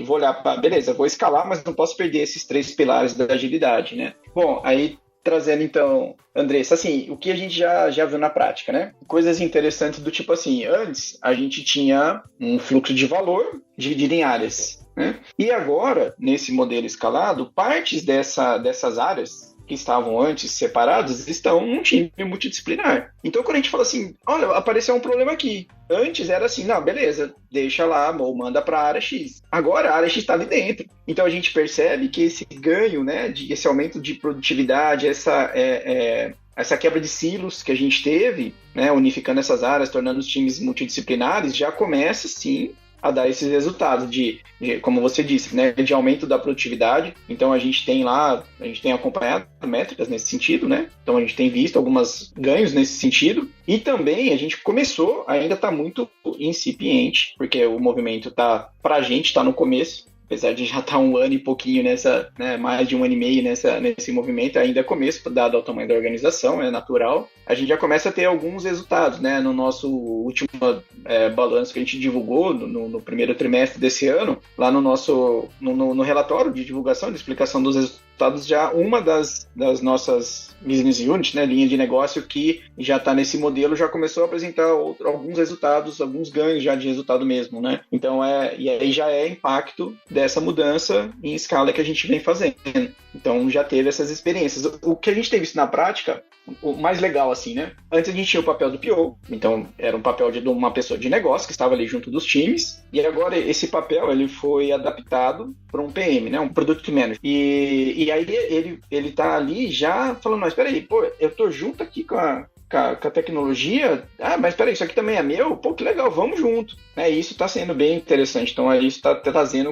Vou olhar para, beleza, vou escalar, mas não posso perder esses 3 pilares da agilidade, né? Bom, aí trazendo então, Andressa, assim, o que a gente já viu na prática, né? Coisas interessantes do tipo assim, antes a gente tinha um fluxo de valor dividido em áreas, né? E agora, nesse modelo escalado, partes dessas áreas que estavam antes separados estão num time multidisciplinar. Então, quando a gente fala assim, olha, apareceu um problema aqui. Antes era assim, não, beleza, deixa lá ou manda para a área X. Agora a área X está ali dentro. Então, a gente percebe que esse ganho, né, esse aumento de produtividade, essa quebra de silos que a gente teve, né, unificando essas áreas, tornando os times multidisciplinares, já começa, sim, a dar esses resultados de, como você disse, né, de aumento da produtividade. Então a gente tem acompanhado métricas nesse sentido, né? Então a gente tem visto alguns ganhos nesse sentido. E também a gente começou, ainda está muito incipiente, porque o movimento pra gente está no começo. Apesar de já estar 1 ano e pouquinho nessa, né, mais de 1 ano e meio nesse movimento, ainda é começo, dado o tamanho da organização, é natural. A gente já começa a ter alguns resultados, né? No nosso último balanço que a gente divulgou no primeiro trimestre desse ano, lá no nosso no relatório de divulgação, de explicação dos resultados resultados já uma das nossas business units, né, linha de negócio que já está nesse modelo, já começou a apresentar alguns resultados, alguns ganhos já de resultado mesmo, né? Então e aí já é impacto dessa mudança em escala que a gente vem fazendo. Então já teve essas experiências. O que a gente tem visto na prática, o mais legal assim, né? Antes a gente tinha o papel do PO, então era um papel de uma pessoa de negócio que estava ali junto dos times, e agora esse papel ele foi adaptado para um PM, né? Um Product Manager. E aí ele tá ali já falando, mas peraí, pô, eu tô junto aqui com a tecnologia, mas peraí, isso aqui também é meu? Pô, que legal, vamos junto. Isso está sendo bem interessante, então isso está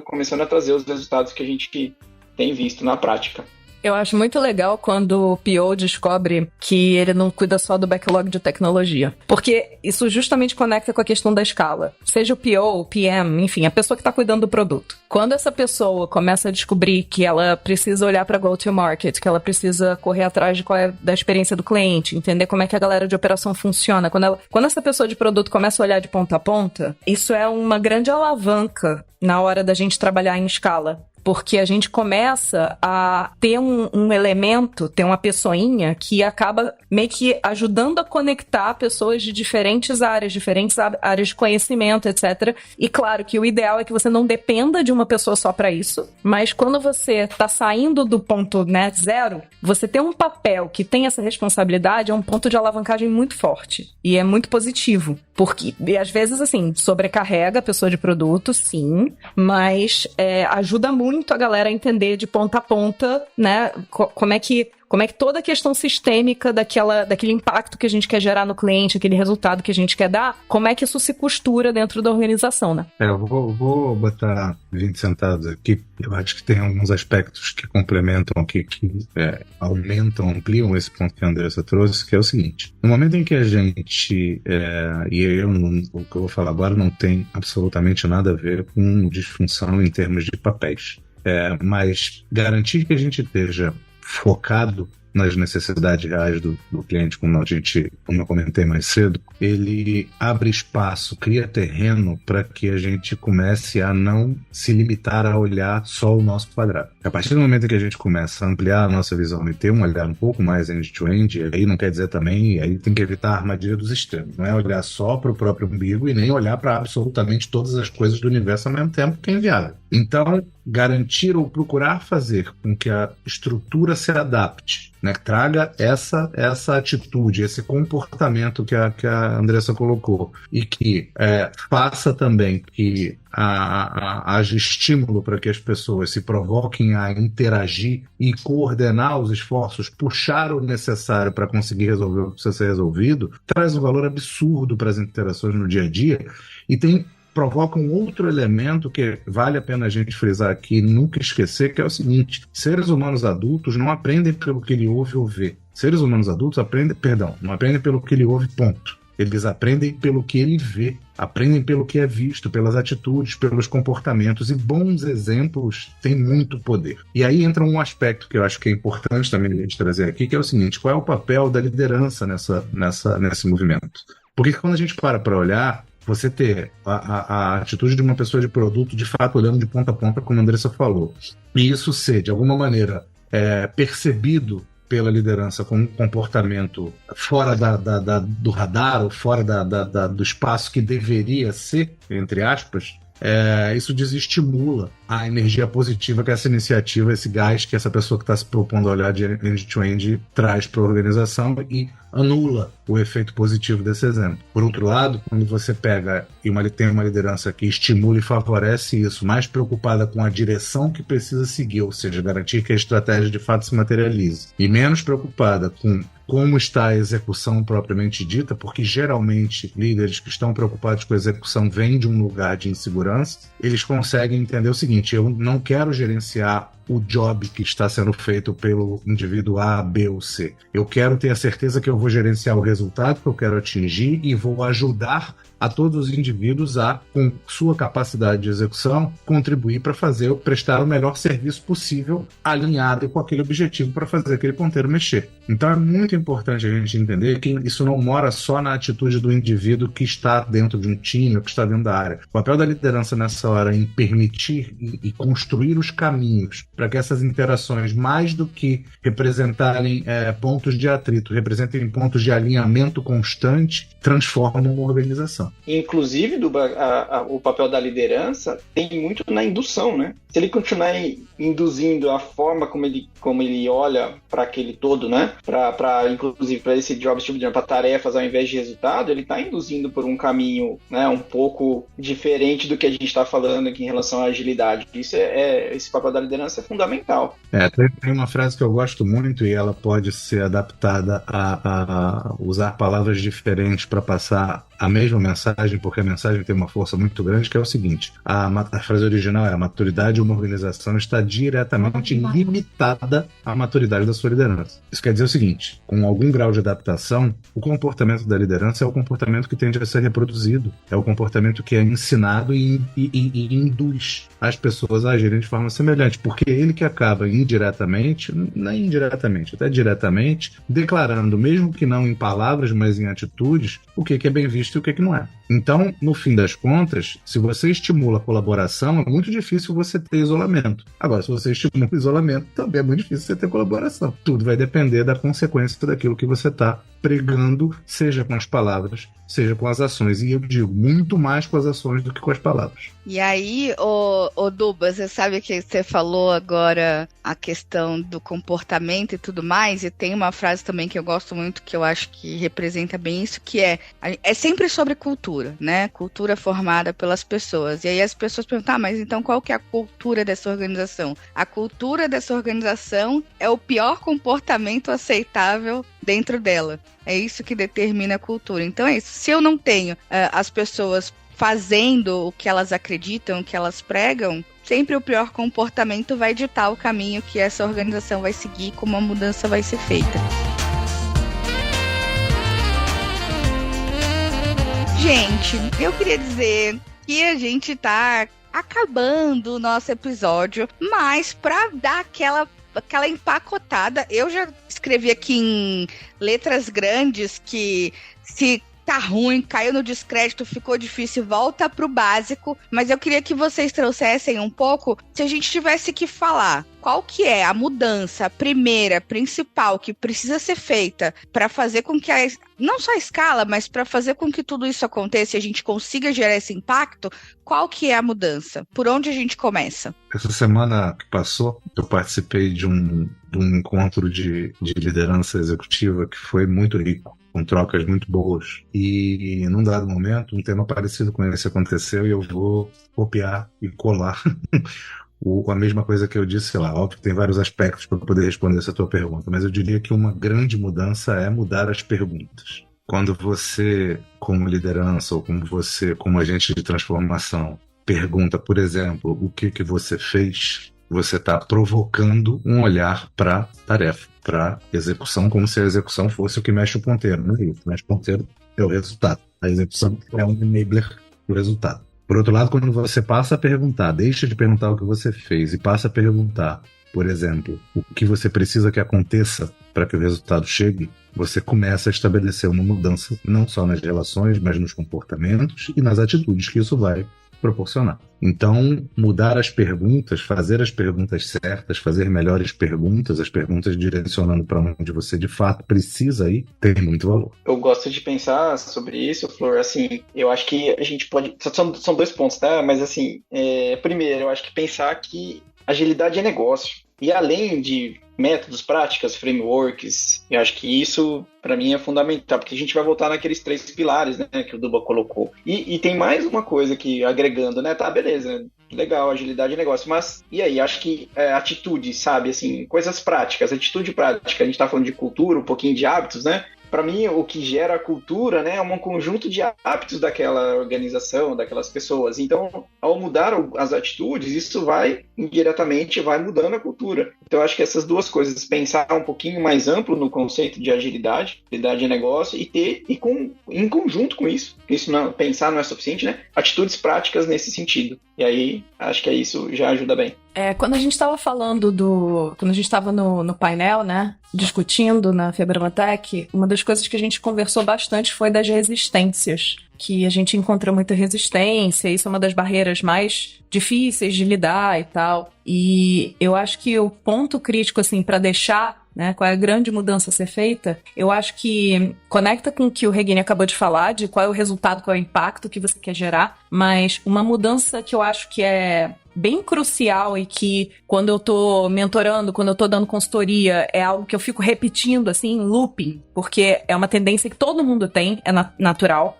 começando a trazer os resultados que a gente tem visto na prática. Eu acho muito legal quando o PO descobre que ele não cuida só do backlog de tecnologia. Porque isso justamente conecta com a questão da escala. Seja o PO, o PM, enfim, a pessoa que está cuidando do produto. Quando essa pessoa começa a descobrir que ela precisa olhar para go-to-market, que ela precisa correr atrás de qual é da experiência do cliente, entender como é que a galera de operação funciona. Quando essa pessoa de produto começa a olhar de ponta a ponta, isso é uma grande alavanca na hora da gente trabalhar em escala. Porque a gente começa a ter um elemento, ter uma pessoinha que acaba meio que ajudando a conectar pessoas de diferentes áreas de conhecimento, etc. E claro que o ideal é que você não dependa de uma pessoa só para isso, mas quando você está saindo do ponto, né, zero, você ter um papel que tem essa responsabilidade é um ponto de alavancagem muito forte. E é muito positivo. Porque, e às vezes, assim, sobrecarrega a pessoa de produto, sim, mas ajuda muito a galera a entender de ponta a ponta, né, como é que toda a questão sistêmica daquele impacto que a gente quer gerar no cliente, aquele resultado que a gente quer dar, como é que isso se costura dentro da organização, né? Eu vou botar 20 centavos aqui. Eu acho que tem alguns aspectos que complementam, que aumentam, ampliam esse ponto que a Andressa trouxe, que é o seguinte. No momento em que a gente, o que eu vou falar agora não tem absolutamente nada a ver com disfunção em termos de papéis. Mas garantir que a gente esteja focado nas necessidades reais do cliente, como eu comentei mais cedo, ele abre espaço, cria terreno para que a gente comece a não se limitar a olhar só o nosso quadrado. A partir do momento que a gente começa a ampliar a nossa visão e ter um olhar um pouco mais end-to-end, aí não quer dizer também, aí tem que evitar a armadilha dos extremos, não é olhar só para o próprio umbigo e nem olhar para absolutamente todas as coisas do universo ao mesmo tempo, que é inviável. Então, garantir ou procurar fazer com que a estrutura se adapte, né, traga essa atitude, esse comportamento que a Andressa colocou, e que faça também que haja estímulo para que as pessoas se provoquem a interagir e coordenar os esforços, puxar o necessário para conseguir resolver o que precisa ser resolvido, traz um valor absurdo para as interações no dia a dia e provoca um outro elemento que vale a pena a gente frisar aqui e nunca esquecer, que é o seguinte: seres humanos adultos não aprendem pelo que ele ouve ou vê. Seres humanos adultos não aprendem pelo que ele ouve, ponto. Eles aprendem pelo que ele vê, aprendem pelo que é visto, pelas atitudes, pelos comportamentos, e bons exemplos têm muito poder. E aí entra um aspecto que eu acho que é importante também a gente trazer aqui, que é o seguinte: qual é o papel da liderança nesse movimento? Porque quando a gente para olhar, você ter a atitude de uma pessoa de produto, de fato, olhando de ponta a ponta, como a Andressa falou, e isso ser, de alguma maneira, percebido pela liderança como um comportamento fora do radar, ou fora do espaço que deveria ser, entre aspas, isso desestimula a energia positiva que essa iniciativa, esse gás que essa pessoa que está se propondo a olhar de end-to-end traz para a organização e anula o efeito positivo desse exemplo. Por outro lado, quando você pega e tem uma liderança que estimula e favorece isso, mais preocupada com a direção que precisa seguir, ou seja, garantir que a estratégia de fato se materialize, e menos preocupada com como está a execução propriamente dita, porque geralmente líderes que estão preocupados com a execução vêm de um lugar de insegurança, eles conseguem entender o seguinte: eu não quero gerenciar o job que está sendo feito pelo indivíduo A, B ou C. Eu quero ter a certeza que eu vou gerenciar o resultado que eu quero atingir e vou ajudar a todos os indivíduos a, com sua capacidade de execução, contribuir para prestar o melhor serviço possível, alinhado com aquele objetivo para fazer aquele ponteiro mexer. Então é muito importante a gente entender que isso não mora só na atitude do indivíduo que está dentro de um time ou que está dentro da área. O papel da liderança nessa hora é em permitir e construir os caminhos para que essas interações, mais do que representarem pontos de atrito, representem pontos de alinhamento constante, transformam uma organização. Inclusive, o papel da liderança tem muito na indução, né? Se ele continuar induzindo a forma como ele olha para aquele todo, né? Inclusive para esse job, para tarefas ao invés de resultado, ele está induzindo por um caminho, né, um pouco diferente do que a gente está falando aqui em relação à agilidade. Esse papel da liderança é fundamental. Tem uma frase que eu gosto muito e ela pode ser adaptada a usar palavras diferentes para passar a mesma mensagem, porque a mensagem tem uma força muito grande, que é o seguinte: a frase original é: a maturidade de uma organização está diretamente limitada à maturidade da sua liderança. Isso quer dizer o seguinte: com algum grau de adaptação, o comportamento da liderança é o comportamento que tende a ser reproduzido, é o comportamento que é ensinado e induz as pessoas a agirem de forma semelhante, porque é ele que acaba indiretamente, até diretamente, declarando, mesmo que não em palavras, mas em atitudes, o que é bem visto e o que não é. Então, no fim das contas, se você estimula a colaboração, é muito difícil você ter isolamento. Agora, se você estimula o isolamento, também é muito difícil você ter colaboração. Tudo vai depender da consequência daquilo que você está pregando, seja com as palavras, seja com as ações. E eu digo, muito mais com as ações do que com as palavras. E aí, Duba, você sabe que você falou agora a questão do comportamento e tudo mais, e tem uma frase também que eu gosto muito, que eu acho que representa bem isso, que é sempre sobre cultura, né? Cultura formada pelas pessoas. E aí as pessoas perguntam, mas então qual que é a cultura dessa organização? A cultura dessa organização é o pior comportamento aceitável dentro dela. É isso que determina a cultura. Então é isso. Se eu não tenho as pessoas fazendo o que elas acreditam, o que elas pregam, sempre o pior comportamento vai ditar o caminho que essa organização vai seguir, como a mudança vai ser feita. Gente, eu queria dizer que a gente tá acabando o nosso episódio, mas para dar aquela empacotada, eu já escrevi aqui em letras grandes que se tá ruim, caiu no descrédito, ficou difícil, volta pro básico, mas eu queria que vocês trouxessem um pouco, se a gente tivesse que falar, qual que é a mudança primeira, principal, que precisa ser feita para fazer com que não só a escala, mas para fazer com que tudo isso aconteça e a gente consiga gerar esse impacto, qual que é a mudança? Por onde a gente começa? Essa semana que passou, eu participei de um encontro de liderança executiva que foi muito rico, com trocas muito boas. E num dado momento, um tema parecido com esse aconteceu e eu vou copiar e colar a mesma coisa que eu disse, sei lá, óbvio que tem vários aspectos para poder responder essa tua pergunta, mas eu diria que uma grande mudança é mudar as perguntas. Quando você, como liderança, ou como agente de transformação, pergunta, por exemplo, o que você fez, você está provocando um olhar para a tarefa, para execução, como se a execução fosse o que mexe o ponteiro. Não é isso, mexe o ponteiro é o resultado. A execução é um enabler do resultado. Por outro lado, quando você passa a perguntar, deixa de perguntar o que você fez e passa a perguntar, por exemplo, o que você precisa que aconteça para que o resultado chegue, você começa a estabelecer uma mudança não só nas relações, mas nos comportamentos e nas atitudes que isso vai proporcionar. Então, mudar as perguntas, fazer as perguntas certas, fazer melhores perguntas, as perguntas direcionando para onde você de fato precisa ir, tem muito valor. Eu gosto de pensar sobre isso, Flor, assim, eu acho que a gente pode... São 2 pontos, tá? Mas assim, primeiro, eu acho que pensar que agilidade é negócio. E além de métodos, práticas, frameworks, eu acho que isso, para mim, é fundamental, porque a gente vai voltar naqueles 3 pilares, né, que o Duba colocou. E tem mais uma coisa que, agregando, né, tá, beleza, legal, agilidade é negócio, mas, e aí, acho que atitude, sabe, assim, coisas práticas, atitude prática, a gente tá falando de cultura, um pouquinho de hábitos, né, para mim, o que gera a cultura, né, é um conjunto de hábitos daquela organização, daquelas pessoas. Então, ao mudar as atitudes, isso indiretamente vai mudando a cultura. Então, eu acho que essas 2 coisas, pensar um pouquinho mais amplo no conceito de agilidade de negócio em conjunto com isso, pensar não é suficiente, né? Atitudes práticas nesse sentido. E aí, acho que isso já ajuda bem. Quando a gente estava falando quando a gente estava no painel, né, discutindo na Febramatec, uma das coisas que a gente conversou bastante foi das resistências, que a gente encontra muita resistência, isso é uma das barreiras mais difíceis de lidar e tal. E eu acho que o ponto crítico, assim, para deixar, né, qual é a grande mudança a ser feita, eu acho que conecta com o que o Regine acabou de falar, de qual é o resultado, qual é o impacto que você quer gerar, mas uma mudança que eu acho que é bem crucial e que quando eu tô mentorando, quando eu tô dando consultoria, é algo que eu fico repetindo, assim, em looping, porque é uma tendência que todo mundo tem, é natural.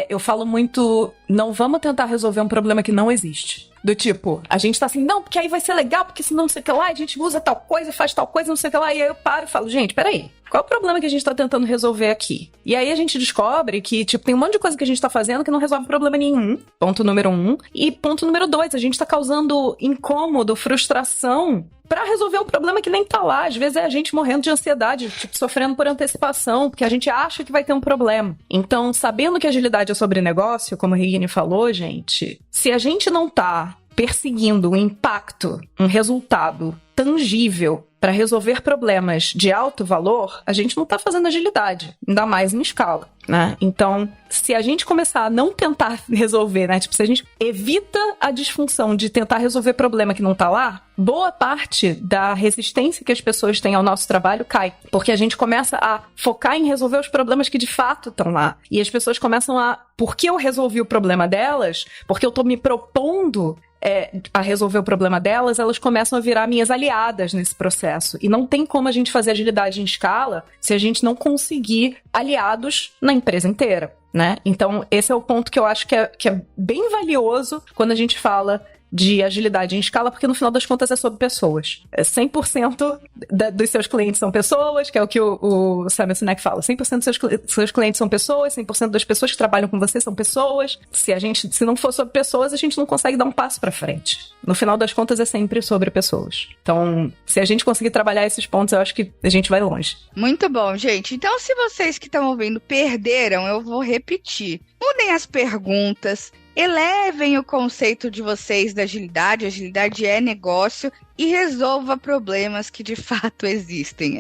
Eu falo muito, não vamos tentar resolver um problema que não existe. Do tipo, a gente tá assim, não, porque aí vai ser legal, porque senão não sei o que lá, a gente usa tal coisa, faz tal coisa, não sei o que lá, e aí eu paro e falo, gente, peraí, qual é o problema que a gente tá tentando resolver aqui? E aí a gente descobre que, tipo, tem um monte de coisa que a gente tá fazendo que não resolve problema nenhum, ponto número 1. E ponto número 2, a gente tá causando incômodo, frustração, pra resolver um problema que nem tá lá. Às vezes é a gente morrendo de ansiedade, tipo, sofrendo por antecipação, porque a gente acha que vai ter um problema. Então, sabendo que agilidade é sobre negócio, como o Regine falou, gente, se a gente não tá perseguindo um impacto, um resultado tangível para resolver problemas de alto valor, a gente não está fazendo agilidade, ainda mais em escala, né? Então, se a gente começar a não tentar resolver, né? Tipo, se a gente evita a disfunção de tentar resolver problema que não está lá, boa parte da resistência que as pessoas têm ao nosso trabalho cai, porque a gente começa a focar em resolver os problemas que de fato estão lá. E as pessoas começam porque eu resolvi o problema delas, porque eu estou me propondo a resolver o problema delas, elas começam a virar minhas aliadas nesse processo. E não tem como a gente fazer agilidade em escala se a gente não conseguir aliados na empresa inteira, né? Então, esse é o ponto que eu acho que é bem valioso quando a gente fala de agilidade em escala, porque no final das contas é sobre pessoas. 100% dos seus clientes são pessoas, que é o que o Simon Sinek fala. 100% dos seus clientes são pessoas, 100% das pessoas que trabalham com você são pessoas. Se não for sobre pessoas, a gente não consegue dar um passo pra frente. No final das contas é sempre sobre pessoas. Então, se a gente conseguir trabalhar esses pontos, eu acho que a gente vai longe. Muito bom, gente. Então, se vocês que estão ouvindo perderam, eu vou repetir. Mudem as perguntas, elevem o conceito de vocês da agilidade. Agilidade é negócio e resolva problemas que de fato existem.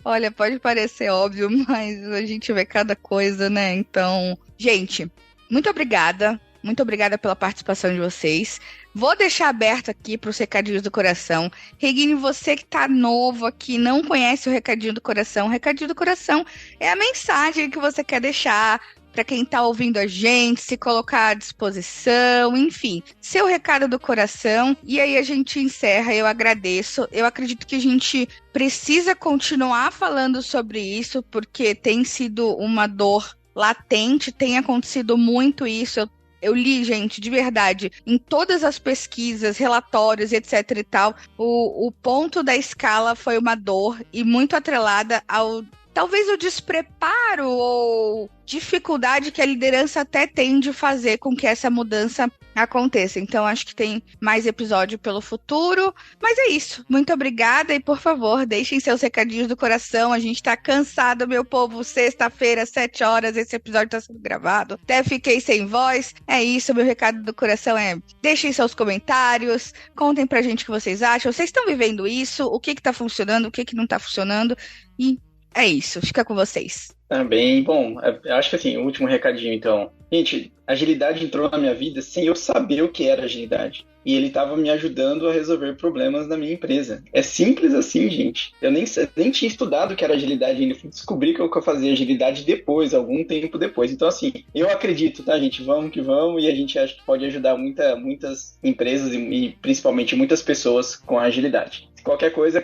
Olha, pode parecer óbvio, mas a gente vê cada coisa, né? Então, gente, muito obrigada. Muito obrigada pela participação de vocês. Vou deixar aberto aqui para os recadinhos do coração. Regine, você que está novo aqui, não conhece o recadinho do coração. O recadinho do coração é a mensagem que você quer deixar para quem está ouvindo a gente, se colocar à disposição, enfim, seu recado do coração. E aí a gente encerra, eu agradeço. Eu acredito que a gente precisa continuar falando sobre isso, porque tem sido uma dor latente, tem acontecido muito isso. Eu li, gente, de verdade, em todas as pesquisas, relatórios, etc e tal, o ponto da escala foi uma dor e muito atrelada ao, talvez, o despreparo ou dificuldade que a liderança até tem de fazer com que essa mudança aconteça. Então, acho que tem mais episódio pelo futuro. Mas é isso. Muito obrigada e, por favor, deixem seus recadinhos do coração. A gente tá cansado, meu povo. Sexta-feira, 7 horas, esse episódio tá sendo gravado. Até fiquei sem voz. É isso, meu recado do coração é: deixem seus comentários, contem pra gente o que vocês acham. Vocês estão vivendo isso? O que tá funcionando? O que não tá funcionando? E é isso. Fica com vocês. Também, bom, eu acho que assim, o último recadinho, então. Gente, agilidade entrou na minha vida sem eu saber o que era agilidade. E ele estava me ajudando a resolver problemas na minha empresa. É simples assim, gente. Eu nem tinha estudado o que era agilidade ainda. Fui descobrir que eu fazia agilidade depois, algum tempo depois. Então, assim, eu acredito, tá, gente? Vamos que vamos. E a gente acha que pode ajudar muitas empresas e principalmente muitas pessoas com a agilidade. Qualquer coisa,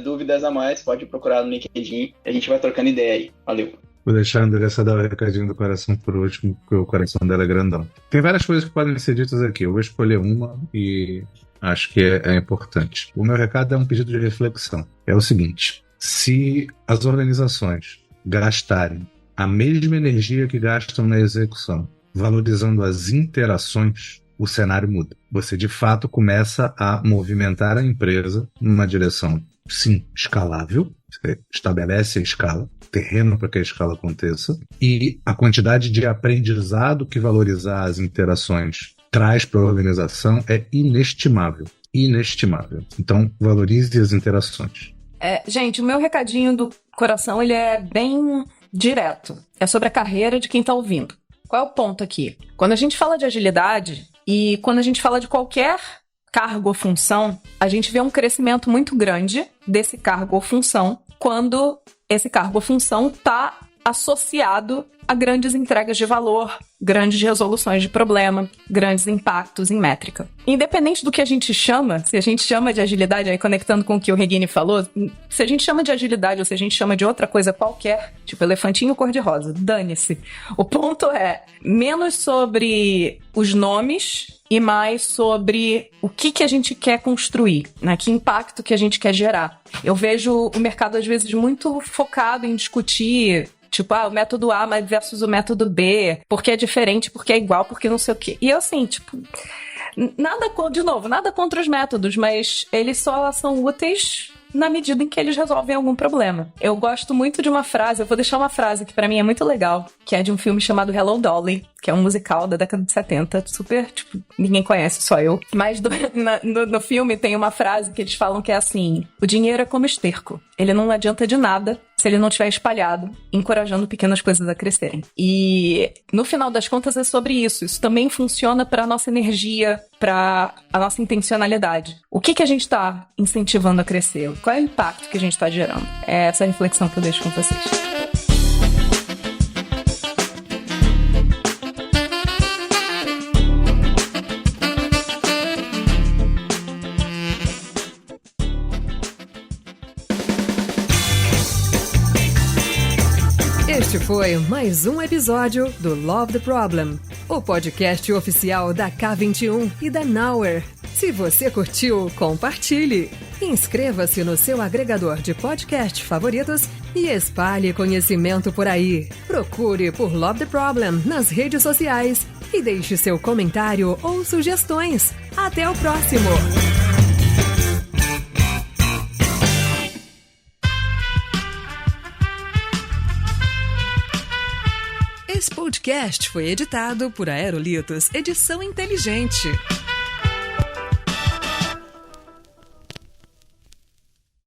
dúvidas a mais, pode procurar no LinkedIn. A gente vai trocando ideia aí. Valeu. Vou deixar a Andressa dar o recadinho do coração por último, porque o coração dela é grandão. Tem várias coisas que podem ser ditas aqui. Eu vou escolher uma e acho que é importante. O meu recado é um pedido de reflexão. É o seguinte: se as organizações gastarem a mesma energia que gastam na execução, valorizando as interações, o cenário muda. Você, de fato, começa a movimentar a empresa numa direção, sim, escalável. Você estabelece a escala, terreno para que a escala aconteça, e a quantidade de aprendizado que valorizar as interações traz para a organização é inestimável. Inestimável. Então, valorize as interações. Gente, o meu recadinho do coração, ele é bem direto. É sobre a carreira de quem tá ouvindo. Qual é o ponto aqui? Quando a gente fala de agilidade e quando a gente fala de qualquer cargo ou função, a gente vê um crescimento muito grande desse cargo ou função quando esse cargo ou função está associado a grandes entregas de valor, grandes resoluções de problema, grandes impactos em métrica. Independente do que a gente chama, se a gente chama de agilidade, aí conectando com o que o Regine falou, se a gente chama de agilidade ou se a gente chama de outra coisa qualquer, tipo elefantinho cor-de-rosa, dane-se. O ponto é menos sobre os nomes e mais sobre o que a gente quer construir, né? Que impacto que a gente quer gerar. Eu vejo o mercado, às vezes, muito focado em discutir, tipo, o método A versus o método B, porque é diferente, porque é igual, porque não sei o quê. E eu, assim, tipo, nada contra os métodos, mas eles só são úteis na medida em que eles resolvem algum problema. Eu gosto muito de uma frase, eu vou deixar uma frase que pra mim é muito legal, que é de um filme chamado Hello, Dolly, que é um musical da década de 70, super, tipo, ninguém conhece, só eu. Mas no filme tem uma frase que eles falam que é assim: o dinheiro é como esterco, ele não adianta de nada se ele não estiver espalhado, encorajando pequenas coisas a crescerem. E no final das contas é sobre isso. Isso também funciona para a nossa energia, para a nossa intencionalidade. O que a gente está incentivando a crescer? Qual é o impacto que a gente está gerando? É essa a reflexão que eu deixo com vocês. Este foi mais um episódio do Love the Problem, o podcast oficial da K21 e da Nowhere. Se você curtiu, compartilhe. Inscreva-se no seu agregador de podcast favoritos e espalhe conhecimento por aí. Procure por Love the Problem nas redes sociais e deixe seu comentário ou sugestões. Até o próximo! Esse podcast foi editado por Aerolitos Edição Inteligente.